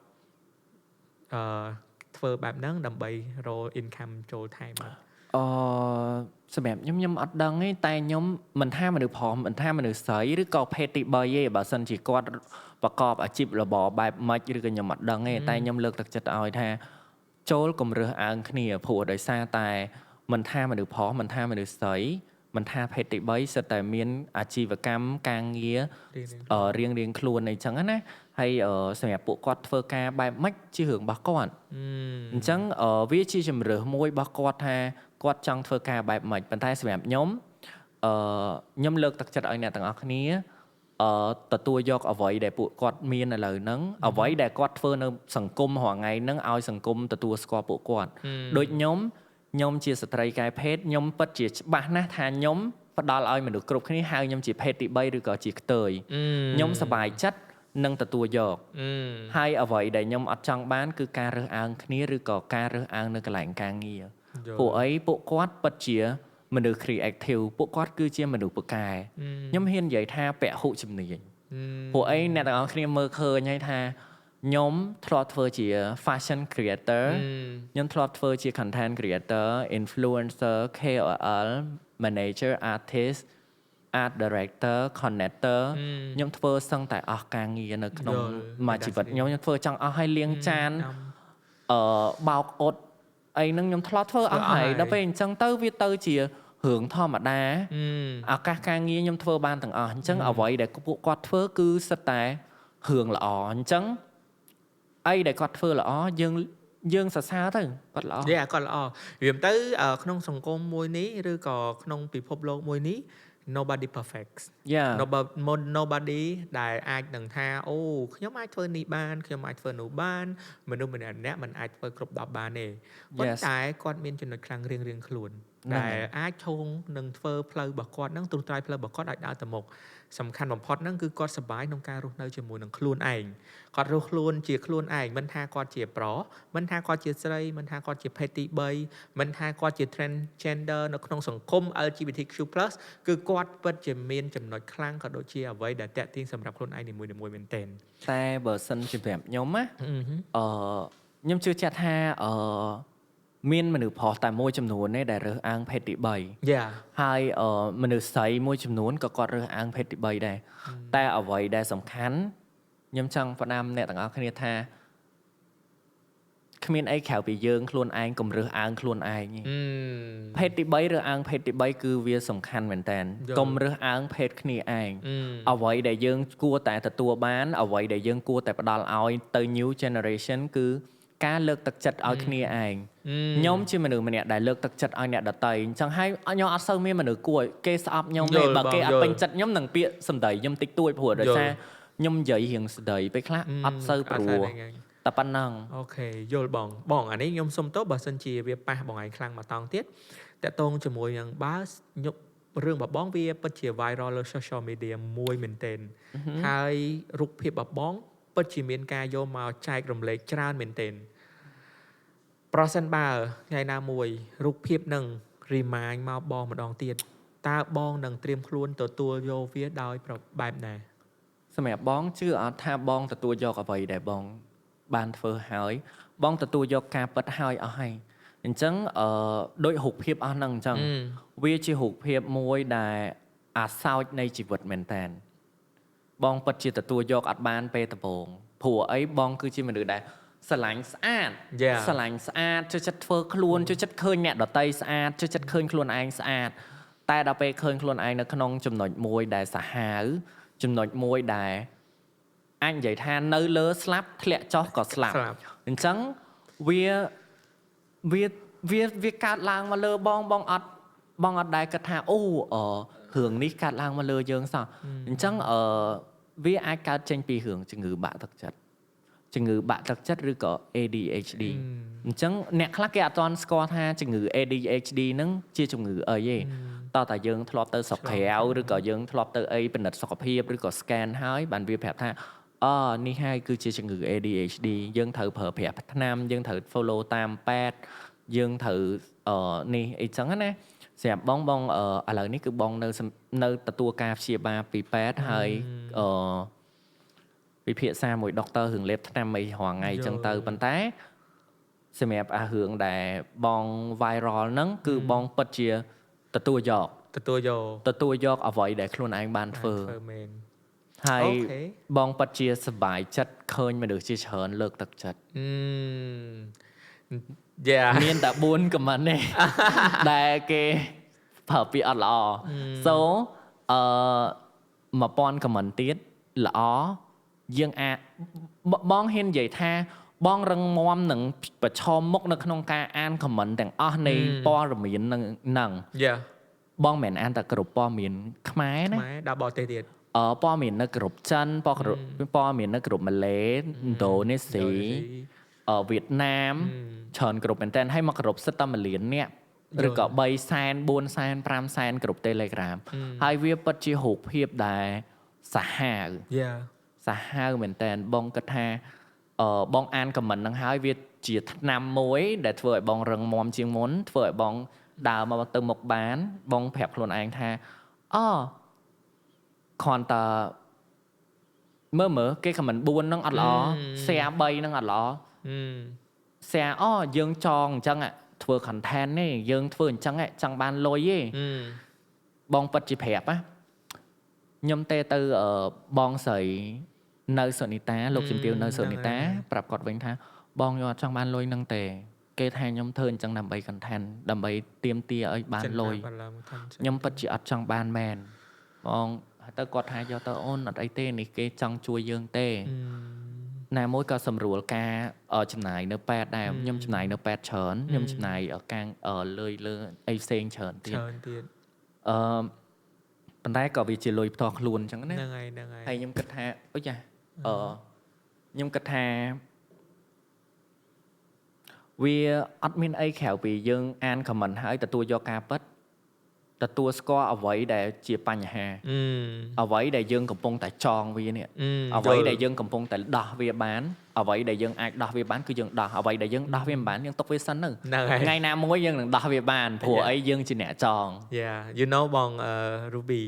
เฟอร์แบบนั่งดำใบ roll income โจไทยมาสมัยnhóm ở đằng ấy tay nhóm mình tham mà được phỏng mình tham mà được sấyឬក៏ petty boy ឯបើសិនជាគាត់ប្រកបអាជីពរបរបែបម៉េចឬក៏ខ្ញុំអត់ដឹងទេតែខ្ញុំលើកទឹកចិត្តឲ្យថាចូលកុំរើសអើងគ្នាព្រោះដោយសារតែមិនថាមនុស្សផងមិនថាមនុស្សស្រីមិនថាភេទទី3សិតតែមានអាជីវកម្មការងាររៀងខ្លួនអីចឹងណាហើយសម្រាប់ពួកគាត់ធ្វើការបែបម៉េចជារឿងរបស់គាត់អញ្ចឹងវាជាជំរើសមួយរបស់គាត់ថាគាត់ចង់ធ្វើការបែបម៉េចប៉ុន្តែសម្រាប់ខ្ញុំលើកទឹកចិត្តឲ្យអ្នកទាំងអស់គ្នាទទួលយកអ្វីដែលពួកគាត់មានឥឡូវហ្នឹងអ្វីដែលគាត់ធ្វើនៅសង្គមរាល់ថ្ងៃហ្នឹងឲ្យសង្គមទទួលស្គាល់ពួកគាត់ដូចខ្ញុំជាស្ត្រីកែភេទខ្ញុំពិតជាច្បាស់ណាស់ថាខ្ញុំផ្ដល់ឲ្យមនុស្សគ្រប់គ្នាហៅខ្ញុំជាភេទទី3ឬក៏ជាខ្ទើយខ្ញុំសប្បាយចិត្តនឹងទទួលយកហើយអ្វីដែលខ្ញុំអត់ចង់បានគឺការរើសអើងគ្នាឬក៏ការរើសអើងនៅកន្លែងការងារពួកគាត់ពិតជាមនុស្ស creative ពួកគាត់គឺជាមនុស្សពូកែខ្ញុំហ៊ាននិយាយថាពហុជំនាញពួកអ្នកទាំងអស់គ្នាមើលឃើញហើយថាខ្ញុំធ្លាប់ធ្វើជា fashion creator ខ្ញុំធ្លាប់ធ្វើជា content creator influencer KOL manager artist art director connector ខ្ញុំធ្វើសឹងតែអស់ការងារនៅក្នុងមួយជីវិតខ្ញុំធ្វើចង់អស់ឲ្យលាងចានបោកអ៊ុតអីហ្នឹងខ្ញុំធ្លាប់ធ្វើអស់ហើយដល់ពេលអញ្ចឹងទៅវាទៅជារឿងធម្មតាឱកាសការងារខ្ញុំធ្វើបានទាំងអស់អញ្ចឹងអ្វីដែលពួកគាត់ធ្វើគឺសិតតែរឿងល្អអញ្ចឹងអីដែលគាត់ធ្វើល្អយើងសរសើរទៅគាត់ល្អគាត់ល្អវាទៅក្នុងសង្គមមួយនេះឬក៏ក្នុងពិភពលោកមួយនេះnobody perfect nobody ដែលអាចនឹងថាអូខ្ញុំអាចធ្វើនេះបានខ្ញុំអាចធ្វើនោះបានមនុស្សម្នាក់មិនអាចធ្វើគ្រប់10បានទេប៉ុន្តែគាត់មានចំណុចខ្លាំងរៀងខ្លួនដែលអាចឈោងនឹងធ្វើផ្លូវរបស់គាត់នឹងទ្រុសត្រាយផ្លូវរបស់គាត់ឲ្យដើរទៅមុខសំខាន់បំផុតហ្នឹងគឺគាត់សប្បាយក្នុងការរស់នៅជាមួយនឹងខ្លួនឯងគាត់រស់ខ្លួនជាខ្លួនឯងមិនថាគាត់ជាប្រុសមិនថាគាត់ជាស្រីមិនថាគាត់ជាភេទទី3មិនថាគាត់ជា transgender នៅក្នុងសង្គម LGBTQ+ គឺគាត់ពិតជាមានចំណុចខ្លាំងក៏ដូចជាអ្វីដែលតាក់ទាញសម្រាប់ខ្លួនឯងនីមួយៗមែនទែនតែបើសិនជាប្រាប់ខ្ញុំណាខ្ញុំជឿជាក់ថាមានមនុស្សប្រុសតែមួយចំនួនទេដែលរើសអើងភេទទី3ហើយមនុស្សស្រីមួយចំនួនក៏គាត់រើសអើងភេទទី3ដែរតែអ្វីដែលសំខាន់ខ្ញុំចង់ផ្ដាំអ្នកទាំងអស់គ្នាថាគ្មានអីក្រៅពីយើងខ្លួនឯងកុំរើសអើងខ្លួនឯងភេទទី3រើសអើងភេទទី3គឺវាសំខាន់មែនតើកុំរើសអើងភេទគ្នាឯងអ្វីដែលយើងគួរតែទទួលបានអ្វីដែលយើងគួរតែផ្ដល់ឲ្យទៅ new generation គឺការលើកទឹកចិត្តឲ្យគ្នាឯងខ្ញុំជាមនុស្សម្នាក់ដែលលើកទឹកចិត្តឲ្យអ្នកដទៃអញ្ចឹងហើយខ្ញុំអត់សូវមានមនុស្សគួរគេស្អប់ខ្ញុំទេបើគេអត់ពេញចិត្តខ្ញុំនឹងពាក្យសម្ដីខ្ញុំតិចតួចព្រោះដោយសារខ្ញុំនិយាយរៀងស្ដីពេលខ្លះអត់សូវព្រោះតែប៉ុណ្ណឹងអូខេយល់បងអានេះខ្ញុំសុំទោសបើសិនជាវាប៉ះបងឯងខ្លាំងមកតង់ទៀតតកតងជាមួយនឹងបើរឿងរបស់បងវាពិតជា viral លើ social media មួយមែនទែនហើយរូបភាពរបស់បងពិតជាមានការយកមកចែករំលែកច្រើនមែនទែនប្រសិនបើថ្ងៃណាមួយរូបភាពនឹង remind មកបងម្ដងទៀតតើបងនឹងត្រៀមខ្លួនទទួលយកវាដោយបែបណាសម្រាប់បងជឿអត់ថាបងទទួលយកអ្វីដែលបងបានធ្វើហើយបងទទួលយកការពិតហើយអស់ហើយអញ្ចឹងដូចរូបភាពអស់ហ្នឹងអញ្ចឹងវាជារូបភាពមួយដែល អាសោចនៃជីវិតមែនតើបងពិតជាទទួលយកអត់បានពេលដំបូងព្រោះអីបងគឺជាមនុស្សដែលស្រឡាញ់ស្អាតស្រឡាញ់ស្អាតចូលចិត្តធ្វើខ្លួនចូលចិត្តឃើញអ្នកដតីស្អាតចូលចិត្តឃើញខ្លួនឯងស្អាតតែដល់ពេលឃើញខ្លួនឯងនៅក្នុងចំណុចមួយដែលសាហាវចំណុចមួយដែលអាចនិយាយថានៅលើស្លាប់ធ្លាក់ចុះក៏ស្លាប់អញ្ចឹងវាកាត់ឡើងមកលើបងអត់ដែលគិតថាអូរឿងនេះកាត់ឡើងមកលើយើងសោះអញ្ចឹងវាអាចកើតចេញពីរឿងជំងឺបាក់ទឹកចិត្តឬក៏ ADHD អញ្ចឹងអ្នកខ្លះគេអត់ទាន់ស្គាល់ថាជំងឺ ADHD ហ្នឹងជាជំងឺអីទេតើតាយើងធ្លាប់ទៅស្រុកក្រៅឬក៏យើងធ្លាប់ទៅអីពិនិត្យសុខភាពឬក៏ scan ហើយបានវាប្រាប់ថានេះហើយគឺជាជំងឺ ADHD យើងត្រូវប្រើប្រាស់ថ្នាំយើងត្រូវ follow តាមពេទ្យយើងត្រូវនេះអីចឹងណាសម្រាប់បងឥឡូវនេះគឺបងនៅទទួលការព្យាបាលពីពេទ្យហើយពិភាក្សាមួយដុកទ័ររឿងលេបថ្នាំអីរាល់ថ្ងៃចឹងទៅប៉ុន្តែសម្រាប់រឿងដែលបង viral ហ្នឹងគឺបងពិតជាទទួលយកអ្វីដែលខ្លួនឯងបានធ្វើមែនហើយបងពិតជាសប្បាយចិត្តឃើញមនុស្សជាច្រើនលើកទឹកចិត្តមានតែ4 comment ទេដែលគេប្រើពាក្យអត់ល្អ so 1000 comment ទៀតល្អយើងអាចបងហ៊ាននិយាយថាបងរឹងមាំនឹងប្រឈមមុខនៅក្នុងការអាន comment ទាំងអស់នៃព័ត៌មាននឹងបងមិនអានតែគ្រប់ព័ត៌មានខ្មែរណាដល់បរទេសទៀតព័ត៌មាននៅគ្រប់ចិនព័ត៌មាននៅគ្រប់ម៉ាឡេឥណ្ឌូនេស៊ីវៀតណាមច្រើនគ្រប់មែនតើហើយមកគ្រប់សិតតែ1លាននាក់ឬក៏3សែន4សែន5សែនគ្រប់ Telegram ហើយវាពិតជារូបភាពដែលសាហាវមែនតើបងគិតថាបងអាន comment ហ្នឹងហើយវាជាថ្នាំមួយដែលធ្វើឲ្យបងរឹងមាំជាងមុនធ្វើឲ្យបងដើរមកទៅមុខបានបងប្រាប់ខ្លួនឯងថាគ្រាន់តែមើលគេ comment 4ហ្នឹងអត់ល្អ share 3ហ្នឹងអត់ល្អ share យើងចងអញ្ចឹងធ្វើ content ទេយើងធ្វើអញ្ចឹងចង់បានលុយទេបងពិតជាប្រាប់ខ្ញុំទេទៅបងស្រីនៅសុនីតាលោកជំទាវនៅសុនីតាប្រាប់គាត់វិញថាបងខ្ញុំអត់ចង់បានលុយហ្នឹងទេគេថាខ្ញុំធ្វើអញ្ចឹងដើម្បី content ដើម្បីទាមទារឲ្យបានលុយខ្ញុំពិតជាអត់ចង់បានមែនបងហើយទៅគាត់ថាយកទៅអូនអត់អីទេនេះគេចង់ជួយយើងទេណាមួយក៏សម្រួលការចំណាយនៅពេទ្យដែរខ្ញុំចំណាយនៅពេទ្យច្រើនខ្ញុំចំណាយការលុយលើអីផ្សេងច្រើនទៀតប៉ុន្តែក៏វាជាលុយផ្ទាល់ខ្លួនអញ្ចឹងណាហ្នឹងហើយហើយខ្ញុំគិតថាអូយ៉ាខ្ញុំគិតថាវាអត់មានអីក្រៅពីយើងអាន comment ហើយទទួលយកការពិតទទួលស្គាល់អ្វីដែលជាបញ្ហាអ្វីដែលយើងកំពុងតែចងវានេះអ្វីដែលយើងកំពុងតែដោះវាបានអ្វីដែលយើងអាចដោះវាបានគឺយើងដោះអ្វីដែលយើងដោះវាមិនបានយើងទុកវាសិនទៅថ្ងៃណាមួយយើងនឹងដោះវាបានព្រោះអីយើងជាអ្នកចង you know បង Ruby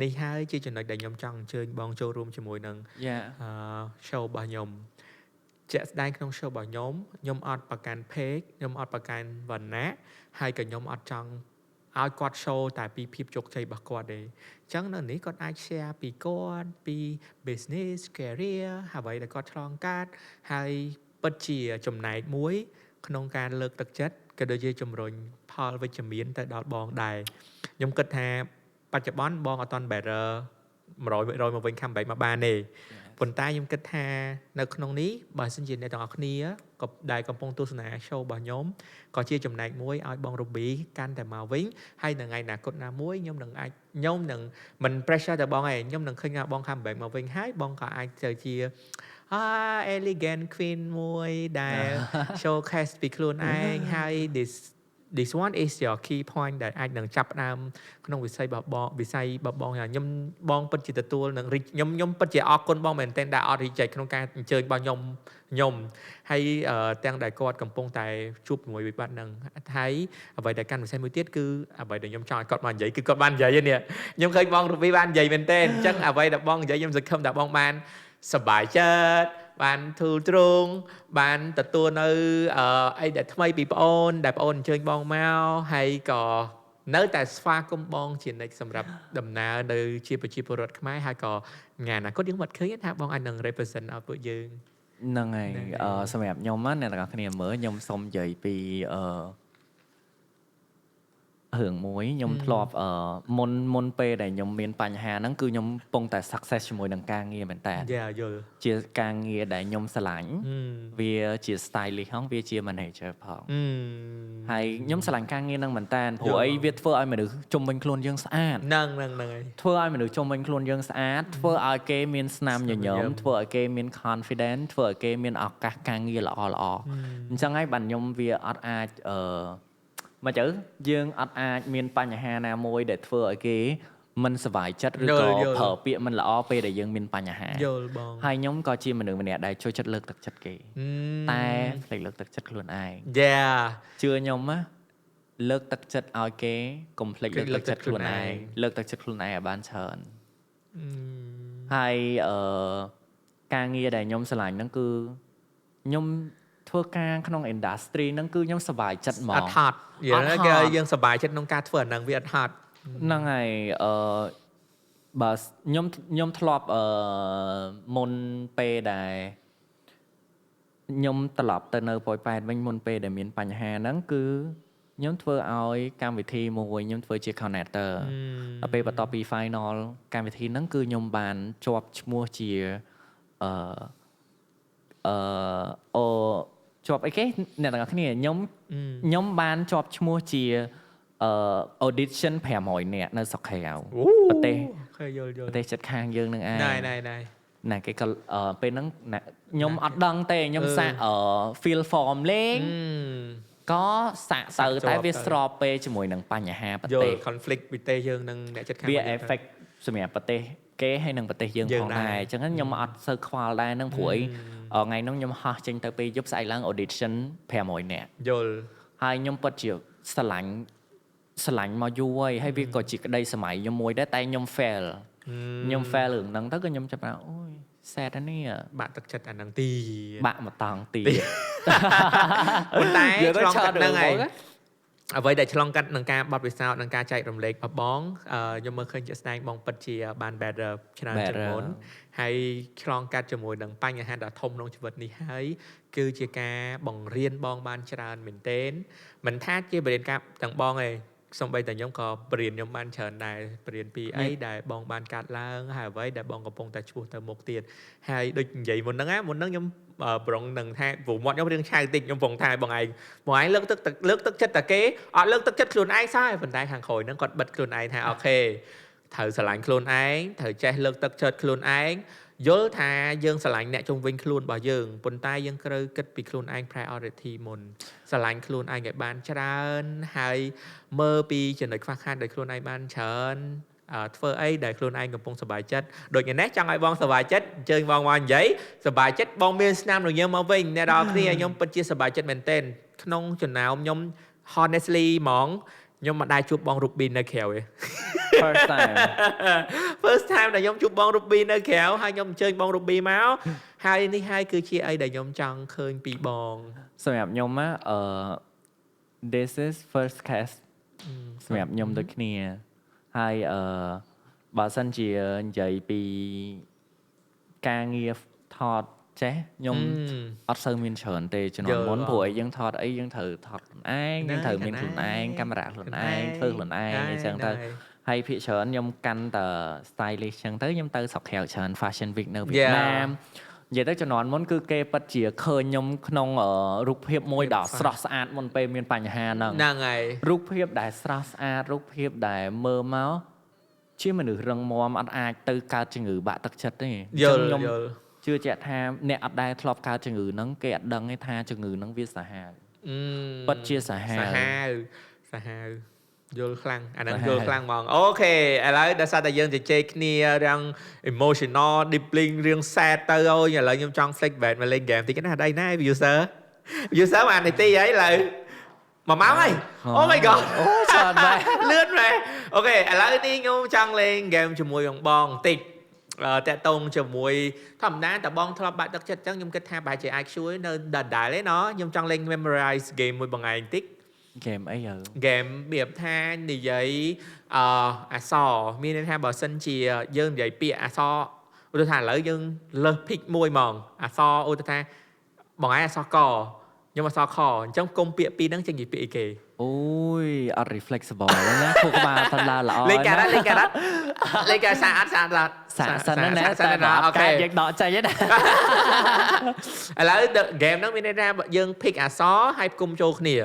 នេះហើយជាចំណុចដែលខ្ញុំចង់អញ្ជើញបងចូលរួមជាមួយនឹងshow របស់ខ្ញុំជាក់ស្ដែងក្នុង show របស់ខ្ញុំអត់ប្រកាន់ page ខ្ញុំអត់ប្រកាន់វណ្ណៈហើយក៏ខ្ញុំអត់ចង់ឲ្យគាត់ show តែពីភាពជោគជ័យរបស់គាត់ទេអញ្ចឹងនៅនេះគាត់អាច share ពីគាត់ពី business career អ្វីដែលគាត់ឆ្លងកាត់ហើយពិតជាចំណែកមួយក្នុងការលើកទឹកចិត្តក៏ដូចជាជំរុញផលវិជ្ជមានទៅដល់បងដែរខ្ញុំគិតថាបច្ចុប្បន្នបងអត់ទាន់ better 100%មកវិញ comeback មកបានទេប៉ុន្តែខ្ញុំគិតថានៅក្នុងនេះបើសិនជាអ្នកទាំងអស់គ្នាក៏ដែលកំពុងទស្សនា show របស់ខ្ញុំក៏ជាចំណែកមួយឲ្យបង Ruby កាន់តែមកវិញហើយនៅថ្ងៃអនាគតណាមួយខ្ញុំនឹងមិន pressure ទៅបងឯងខ្ញុំនឹងឃើញថាបង comeback មកវិញហើយបងក៏អាចទៅជាelegant queen មួយដែល showcase ពីខ្លួនឯងហើយ this one is your key point ដែលអាចនឹងចាប់ផ្ដើមក្នុងវិស័យរបស់បងខ្ញុំបងពិតជាទទួលនឹងខ្ញុំពិតជាអរគុណបងមែនទែនដែលអត់រីករាយក្នុងការអញ្ជើញរបស់ខ្ញុំហើយទាំងដែលគាត់កំពុងតែជួបជាមួយវិបត្តិហ្នឹងហើយអ្វីដែលកាន់វិស័យមួយទៀតគឺអ្វីដែលខ្ញុំចង់ឲ្យគាត់បាននិយាយគឺគាត់បាននិយាយនេះខ្ញុំឃើញបង Ruby បាននិយាយមែនទែនអញ្ចឹងអ្វីដែលបងនិយាយខ្ញុំសង្ឃឹមថាបងបានសប្បាយចិត្តបានធូរទ្រង់បានទទួលនៅអីដែលថ្មីពីប្អូនដែលប្អូនអញ្ជើញបងមកហើយក៏ នៅតែស្វាគមន៍បងជានិច្ចសម្រាប់ដំណើរនៅជាប្រជាពលរដ្ឋខ្មែរហើយក៏ថ្ងៃអនាគតយើងមិនឃើញថាបងអាចនឹង represent ឲ្យពួកយើង ហ្នឹងហើយសម្រាប់ខ្ញុំណាអ្នកទាំងអស់គ្នាមើលខ្ញុំសូមនិយាយពីរឿងមួយខ្ញុំធ្លាប់មុនពេលដែលខ្ញុំមានបញ្ហាហ្នឹងគឺខ្ញុំកំពុងតែ success ជាមួយនឹងការងារមែនតើយល់ជាការងារដែលខ្ញុំស្រឡាញ់វាជា stylist ហ្នឹងវាជា manager ផងហើយខ្ញុំស្រឡាញ់ការងារហ្នឹងមែនតើព្រោះអីវាធ្វើឲ្យមនុស្សជុំវិញខ្លួនយើងស្អាតហ្នឹងហើយធ្វើឲ្យមនុស្សជុំវិញខ្លួនយើងស្អាតធ្វើឲ្យគេមានស្នាមញញឹមធ្វើឲ្យគេមាន confidence ធ្វើឲ្យគេមានឱកាសការងារល្អអញ្ចឹងហើយបាទខ្ញុំវាអត់អាចមកទៅយើងអត់អាចមានបញ្ហាណាមួយដែលធ្វើឲ្យគេមិនសប្បាយចិត្តឬក៏ប្រើពាក្យមិនល្អពេលដែលយើងមានបញ្ហាយល់បងហើយខ្ញុំក៏ជាមនុស្សម្នាក់ដែលចូលចិត្តលើកទឹកចិត្តគេតែភ្លេចលើកទឹកចិត្តខ្លួនឯងជឿខ្ញុំណាលើកទឹកចិត្តឲ្យគេកុំភ្លេចលើកទឹកចិត្តខ្លួនឯងលើកទឹកចិត្តខ្លួនឯងឲ្យបានច្រើនហើយការងារដែលខ្ញុំស្រឡាញ់ហ្នឹងគឺខ្ញុំធ្វើការក្នុង industry ហ្នឹងគឺខ្ញុំសប្បាយចិត្តហ្មងអត់ហត់យើងសប្បាយចិត្តក្នុងការធ្វើអាហ្នឹងវាអត់ហត់ហ្នឹងហើយបើខ្ញុំធ្លាប់មុនពេលដែលខ្ញុំត្រឡប់ទៅនៅប៉ោយប៉ែតវិញមុនពេលដែលមានបញ្ហាហ្នឹងគឺខ្ញុំធ្វើឲ្យកម្មវិធីមួយខ្ញុំធ្វើជា coordinator ដល់ពេលបន្ទាប់ពី final កម្មវិធីហ្នឹងគឺខ្ញុំបានជាប់ឈ្មោះជាជាប់អីគេអ្នកទាំងអស់គ្នាខ្ញុំបានជាប់ឈ្មោះជាaudition 500នាក់នៅស្រុកក្រៅប្រទេសប្រទេសជិតខាងយើងនឹងឯងណាគេក៏ពេលហ្នឹងខ្ញុំអត់ដឹងទេខ្ញុំសាក fill form លេងក៏សាកទៅតែវាស្របពេលជាមួយនឹងបញ្ហាប្រទេស conflict ប្រទេសយើងនឹងអ្នកជិតខាងវា effect សម្រាប់ប្រទេសគេហើយនឹងប្រទេសយើងផងដែរអញ្ចឹងខ្ញុំអត់សូវខ្វល់ដែរនឹងព្រោះអីថ្ងៃនោះខ្ញុំហោះចេញទៅពេលយប់ស្អែកឡើង audition 500នាក់យល់ហើយខ្ញុំពិតជាស្រឡាញ់មកយូរហើយវាក៏ជាក្តីសម័យខ្ញុំមួយដែរតែខ្ញុំ fail រឿងហ្នឹងទៅក៏ខ្ញុំចាប់អូយ sad នេះបាក់ទឹកចិត្តអាហ្នឹងទីបាក់មកតង់ទីប៉ុន្តែឆ្លងកាត់ហ្នឹងហើយអ្វីដែលឆ្លងកាត់នឹងការបត់ពិសោធន៍នឹងការចែករំលែករបស់បងខ្ញុំមើលឃើញជាក់ស្ដែងបងពិតជាបាន better ច្រើនជាងមុនហើយឆ្លងកាត់ជាមួយនឹងបញ្ហាដ៏ធំក្នុងជីវិតនេះហើយគឺជាការបង្រៀនបងបានច្រើនមែនទែនមិនថាជាបរិញ្ញាបត្រទាំងបងឯងសូម្បីតែខ្ញុំក៏បរៀនខ្ញុំបានច្រើនដែរបរៀនពីអីដែលបងបានកាត់ឡើងហើយអ្វីដែលបងកំពុងតែឆ្ពោះទៅមុខទៀតហើយដូចនិយាយមុនហ្នឹងខ្ញុំប្រងនឹងថាព្រោះមាត់ខ្ញុំរៀងឆៅតិចខ្ញុំប្រងថាបងឯងលើកទឹកចិត្តតែគេអត់លើកទឹកចិត្តខ្លួនឯងសោះប៉ុន្តែខាងក្រោយហ្នឹងគាត់បិទខ្លួនឯងថាអូខេត្រូវស្រឡាញ់ខ្លួនឯងត្រូវចេះលើកទឹកចិត្តខ្លួនឯងយល់ថាយើងស្រឡាញ់អ្នកជុំវិញខ្លួនរបស់យើងប៉ុន្តែយើងត្រូវគិតពីខ្លួនឯង priority មុនស្រឡាញ់ខ្លួនឯងឲ្យបានច្រើនហើយមើលពីចំណុចខ្វះខាតដែលខ្លួនឯងបានច្រើនធ្វើអីដែលខ្លួនឯងកំពុងសប្បាយចិត្តដូចនេះចង់ឲ្យបងសប្បាយចិត្តអញ្ជើញបងមកនិយាយសប្បាយចិត្តបងមានស្នាមរញើមកវិញអ្នកនរគ្នាខ្ញុំពិតជាសប្បាយចិត្តមែនទែនក្នុងចំណោមខ្ញុំ honestly ហ្មងខ្ញុំមិនដែលជួបបង Ruby នៅក្រៅទេ first time ដែលខ្ញុំជួបបង Ruby នៅក្រៅហើយខ្ញុំអញ្ជើញបង Ruby មកហើយនេះហើយគឺជាអីដែលខ្ញុំចង់ឃើញពីបងសម្រាប់ខ្ញុំthis is first cast សម្រាប់ខ្ញុំដូចគ្នាហើយបើសិនជានិយាយពីការងារថតចេះខ្ញុំអត់សូវមានច្រើនទេជំនាន់មុនព្រោះអីយើងថតអីយើងត្រូវថតខ្លួនឯងយើងត្រូវមានខ្លួនឯងកាមេរ៉ាខ្លួនឯងធ្វើខ្លួនឯងអញ្ចឹងទៅហើយភាគច្រើនខ្ញុំកាន់តែ stylist អញ្ចឹងទៅខ្ញុំទៅស្រុកក្រៅច្រើន fashion week នៅវៀតណាមនិយាយទៅជំនាន់មុនគឺគេពិតជាឃើញខ្ញុំក្នុងរូបភាពមួយដ៏ស្រស់ស្អាតមុនពេលមានបញ្ហាហ្នឹងហើយរូបភាពដែលស្រស់ស្អាតរូបភាពដែលមើលមកជាមនុស្សរឹងមាំអត់អាចទៅកើតជំងឺបាក់ទឹកចិត្តទេខ្ញុំជឿជាក់ថាអ្នកអត់ដែលធ្លាប់កើតជំងឺហ្នឹងគេអត់ដឹងទេថាជំងឺហ្នឹងវាសាហាវពិតជាសាហាវយល់ខ្លាំងអាហ្នឹងយល់ខ្លាំងហ្មងអូខេឥឡូវដោយសារតែយើងជជែកគ្នារាង emotional deeply រឿង sad ទៅអូយឥឡូវខ្ញុំចង់ flex back មកលេង game តិចណាស់ដៃណា user បាននាទីហើយឥឡូវ1ម៉ោងហើយ Oh my god អូច្រើនមែនលឿនមែនអូខេឥឡូវនេះខ្ញុំចង់លេង game ជាមួយបងបន្តិចតាក់ទងជាមួយធម្មតាតបងធ្លាប់បាក់ទឹកចិត្តអញ្ចឹងខ្ញុំគិតថាប្រហែលជាអាចជួយនៅដដែលទេណខ្ញុំចង់លេង memorize game មួយបងឯងបន្តិច game ấy giờ game របៀបថានិយាយអក្សរមានន័យថាបើសិនជាយើងនិយាយពាក្យអក្សរឧទាហរណ៍ឥឡូវយើងលើស pick មួយហ្មងអក្សរឧទាហរណ៍បងឯងអក្សរកខ្ញុំអក្សរខអញ្ចឹងគុំពាក្យពីរហ្នឹងចេញពីពាក្យអីគេ អូយអត់ reflexible ណាខួរក្បាលthật làល្អ លេខការ៉ាត់លេខការ៉ាត់លេខការសាអត់សាអត់សាសិនណា សាណាអូខេ យើងដកចេញណា ឥឡូវ game ហ្នឹងមានន័យថាយើង pick អក្សរហើយផ្គុំចូលគ្នា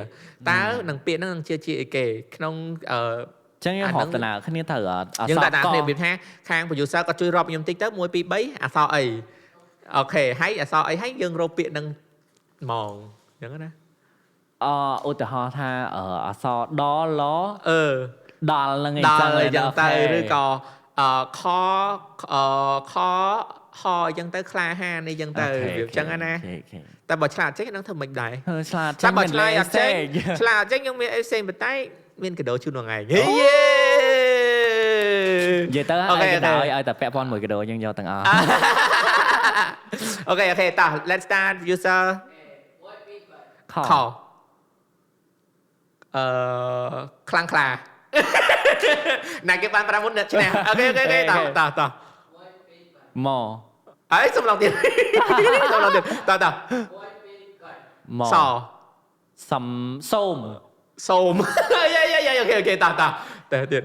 តើនឹងពាក្យហ្នឹងនឹងជាអីគេក្នុងចឹងយើងហៅតាណាគ្នាទៅអត់អ យើង ស តា ក គ្នារបៀបថាខាង producer គាត់ជួយរាប់ខ្ញុំតិចទៅ1 2 3អក្សរអីអូខេហើយអក្សរអីហើយយើងរកពាក្យហ្នឹងហ្មងអញ្ចឹងណា ឧទាហរណ៍ថាអសដល ដល់ហ្នឹង ដល់អញ្ចឹងទៅឬក៏ខខហអញ្ចឹងទៅក្លាហានអីចឹងទៅវាអញ្ចឹងណាតែបើឆ្លាតចេះនឹងធ្វើមិនដែរ ឆ្លាត តែបើឆ្លាតអត់ចេះឆ្លាតចេះខ្ញុំមានអីផ្សេងប៉ុន្តែមានកដោជូនថ្ងៃយេ និយាយទៅឲ្យកដោឲ្យតែពាក់ព័ន្ធមួយកដោយើងយកទាំងអស់ អូខេតោះ let's start user ខខ្លាំងខ្លាណាគេបាន5មុនអ្នកឈ្នះអូខេតោះមកអីសំឡងទៀតតោះមកសសំសូម សូមយាយអូខេតោះតែទៀត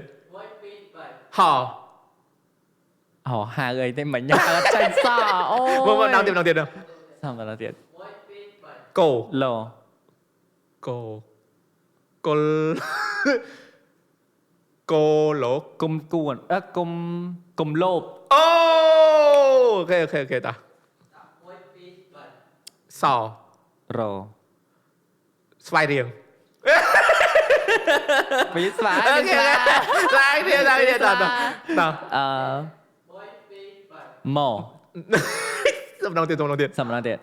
ហហៅអីទេមិញអត់ចេញសអូ មកដល់ទៀតសំដល់ទៀត កោឡូ កោកុលកោលោក គុំគួនគុំលោប អូអូខេតោះស រ ស្វាយរៀង ពីស្វាយ អូខេស្វាយរៀងតោះមក សំឡងទៀត សំដល់ទៀត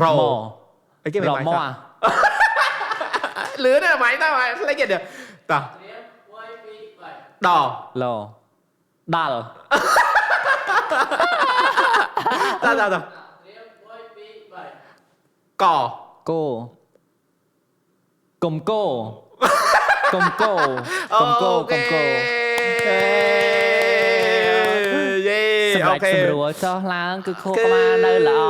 រ មក អីគេមិន រ បា មក លឿនណាស់ម៉ៃតើលេចទៀតតោះដ ឡូដាល់ តោះក គោគុំគោគុំគោ យេ សម្រាប់ស្រួលចោះឡើងគឺខួរក្បាលនៅល្អ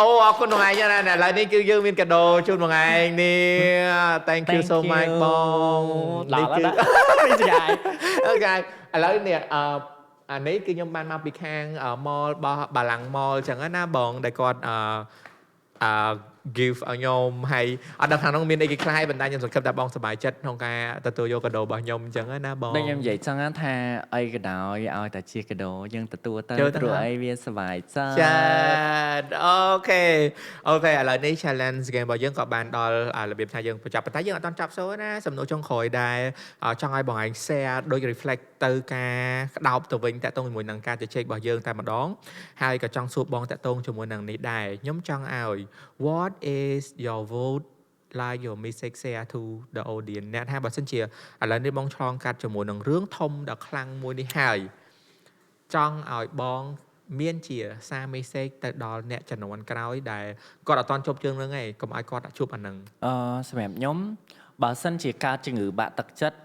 អូអរគុណបងឯងណាឥឡូវនេះគឺយើងមានកាដូជូនបងឯងនេះ thank you so much បងនេះគឺមិនស្គាល់ អូខេឥឡូវនេះអានេះគឺខ្ញុំបានមកពីខាង mall របស់បាឡាំង mall អញ្ចឹងណាបងដែលគាត់give ឲ្យខ្ញុំហើយអត់ដឹងថាក្នុងមានអីគេខ្លះហើយប៉ុន្តែខ្ញុំសង្ឃឹមថាបងសប្បាយចិត្តក្នុងការទទួលយកកាដូរបស់ខ្ញុំអញ្ចឹងណាបង ដូចខ្ញុំនិយាយចឹងថាអីក៏ដោយឲ្យតែជាកាដូយើងទទួលទៅព្រោះអីវាសប្បាយចិត្ត ចាអូខេឥឡូវនេះ challenge game របស់យើងក៏បានដល់របៀបថាយើងបញ្ចប់ប៉ុន្តែយើងអត់ទាន់ចប់សូនណាសំណួរចុងក្រោយដែរចង់ឲ្យបងឯង share ដូច reflect ទៅការក្តោបទៅវិញតាក់ទងជាមួយនឹងការជជែករបស់យើងតែម្ដងហើយក៏ចង់សួរបងតាក់ទងជាមួយនឹងនេះដែរខ្ញុំចង់ឲ្យ what is your vote like your message share to the audience អ្នកថាបើសិនជាឥឡូវនេះបងឆ្លងកាត់ជាមួយនឹងរឿងធំដ៏ខ្លាំងមួយនេះហើយចង់ឲ្យបងមានជាសារ message ទៅដល់អ្នកជំនាន់ក្រោយដែលគាត់អត់តន់ជប់ជើងនឹងឯងកុំឲ្យគាត់ជួបអានឹង សម្រាប់ខ្ញុំបើសិនជាកើតជំងឺបាក់ទឹកចិត្ត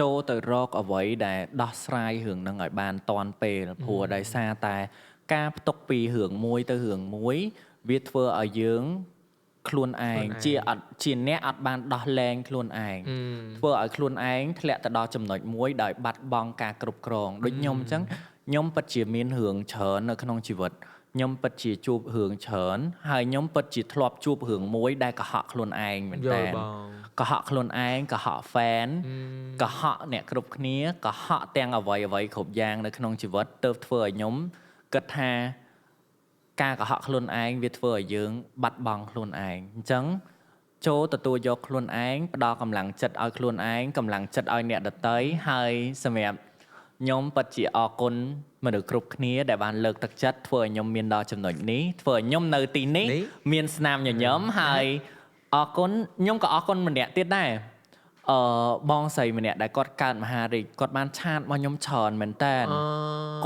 ចូលទៅរកអ្វីដែលដោះស្រាយរឿងហ្នឹងឲ្យបានតាន់ពេលព្រោះដោយសារតែការផ្ទុកពីរឿងមួយទៅរឿងមួយវាធ្វើឲ្យយើងខ្លួនឯងជាអ្នកអត់បានដោះលែងខ្លួនឯងធ្វើឲ្យខ្លួនឯងធ្លាក់ទៅដល់ចំណុចមួយដោយបាត់បង់ការគ្រប់គ្រងដូចខ្ញុំអញ្ចឹងខ្ញុំពិតជាមានរឿងច្រើននៅក្នុងជីវិតខ្ញុំពិតជាជួបរឿងច្រើនហើយខ្ញុំពិតជាធ្លាប់ជួបរឿងមួយដែលកុហកខ្លួនឯងមែនតើកុហកខ្លួនឯងកុហក fan កុហកអ្នកគ្រប់គ្នាកុហកទាំងអ្វីគ្រប់យ៉ាងនៅក្នុងជីវិតទើបធ្វើឲ្យខ្ញុំគិតថាការកុហកខ្លួនឯងវាធ្វើឲ្យយើងបាត់បង់ខ្លួនឯងអញ្ចឹងចូលទទួលយកខ្លួនឯងផ្ដល់កម្លាំងចិត្តឲ្យខ្លួនឯងកម្លាំងចិត្តឲ្យអ្នកដទៃហើយសម្រាប់ខ្ញុំពិតជាអរគុណមនុស្សគ្រប់គ្នាដែលបានលើកទឹកចិត្តធ្វើឲ្យខ្ញុំមានដល់ចំណុចនេះធ្វើឲ្យខ្ញុំនៅទីនេះមានស្នាមញញឹមហើយអរគុណខ្ញុំក៏អរគុណម្នាក់ទៀតដែរបងស្រីម្នាក់ដែលគាត់កើសមហារីកគាត់បានឆាតមកខ្ញុំច្រើនមែនតើ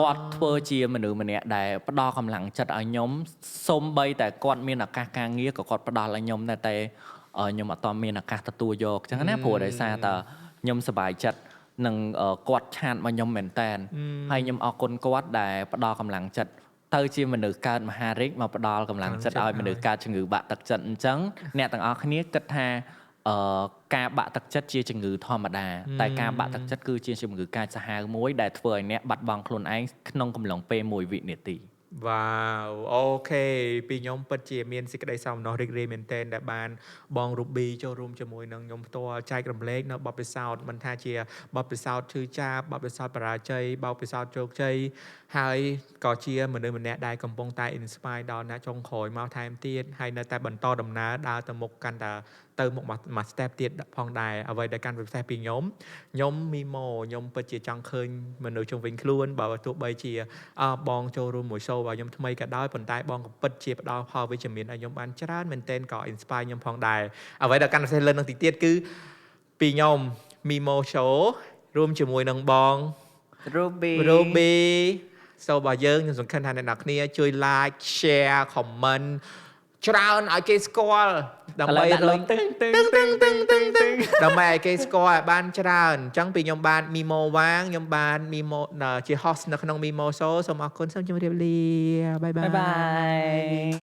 គាត់ធ្វើជាមនុស្សម្នាក់ដែលផ្ដល់កម្លាំងចិត្តឲ្យខ្ញុំសូម្បីតែគាត់មានឱកាសការងារក៏គាត់ផ្ដល់ឲ្យខ្ញុំដែរតែ ខ្ញុំអត់តមានឱកាសទទួលយកអញ្ចឹងណាព្រោះដោយសារតែខ្ញុំសប្បាយចិត្តនឹងគាត់ឆាតមកខ្ញុំមែនតើហើយខ្ញុំអរគុណគាត់ដែលផ្ដល់កម្លាំងចិត្តទៅជាមនុស្សកើតមហារាជមកផ្ដល់កម្លាំងចិត្តឲ្យមនុស្សកើតជំងឺបាក់ទឹកចិត្តអញ្ចឹងអ្នកទាំងអស់គ្នាគិតថាការបាក់ទឹកចិត្តជាជំងឺធម្មតាតែការបាក់ទឹកចិត្តគឺជាជំងឺកាចសាហាវមួយដែលធ្វើឲ្យអ្នកបាត់បង់ខ្លួនឯងក្នុងកំឡុងពេល1វិនាទី វ៉ាវអូខេពីខ្ញុំពិតជាមានសេចក្តីសោមនស្សរីករាយមែនទែនដែលបានបងរូប៊ីចូលរួមជាមួយនឹងខ្ញុំផ្ទាល់ចែករំលែកនៅបទពិសោធន៍មិនថាជាបទពិសោធន៍ឈឺចាប់បទពិសោធន៍បរាជ័យបទពិសោធន៍ជោគជ័យហើយក៏ជាមនុស្សម្នាក់ដែលកំពុងតែ inspire ដល់អ្នកចុងក្រោយមកថែមទៀតហើយនៅតែបន្តដំណើរដើរទៅមុខកាន់តែទៅមុខមួយ step ទៀតផងដែរអ្វីដែលកាន់ពិសេសពីខ្ញុំមីម៉ូខ្ញុំពិតជាចង់ឃើញមនុស្សជុំវិញខ្លួនបើទោះបីជាបងចូលរួមមួយ show របស់ខ្ញុំថ្មីក៏ដោយប៉ុន្តែបងក៏ពិតជាផ្ដល់ផលវិជ្ជមានឲ្យខ្ញុំបានច្រើនមែនទែនក៏ inspire ខ្ញុំផងដែរអ្វីដែលកាន់ពិសេសលើនឹងទីទៀតគឺពីខ្ញុំមីម៉ូ show រួមជាមួយនឹងបង Ruby show របស់យើងខ្ញុំសង្ឃឹមថាអ្នកនរគ្នាជួយ like share comment ច្រើនឲ្យគេស្គាល់ដើម្បីរុញដើម្បីឲ្យគេស្គាល់ឲ្យបានច្រើនអញ្ចឹងពីខ្ញុំបានមីម៉ូវាងខ្ញុំបានមីម៉ូជា host នៅក្នុងមីម៉ូ show សូមអរគុណសូមជម្រាបលាបាយបាយ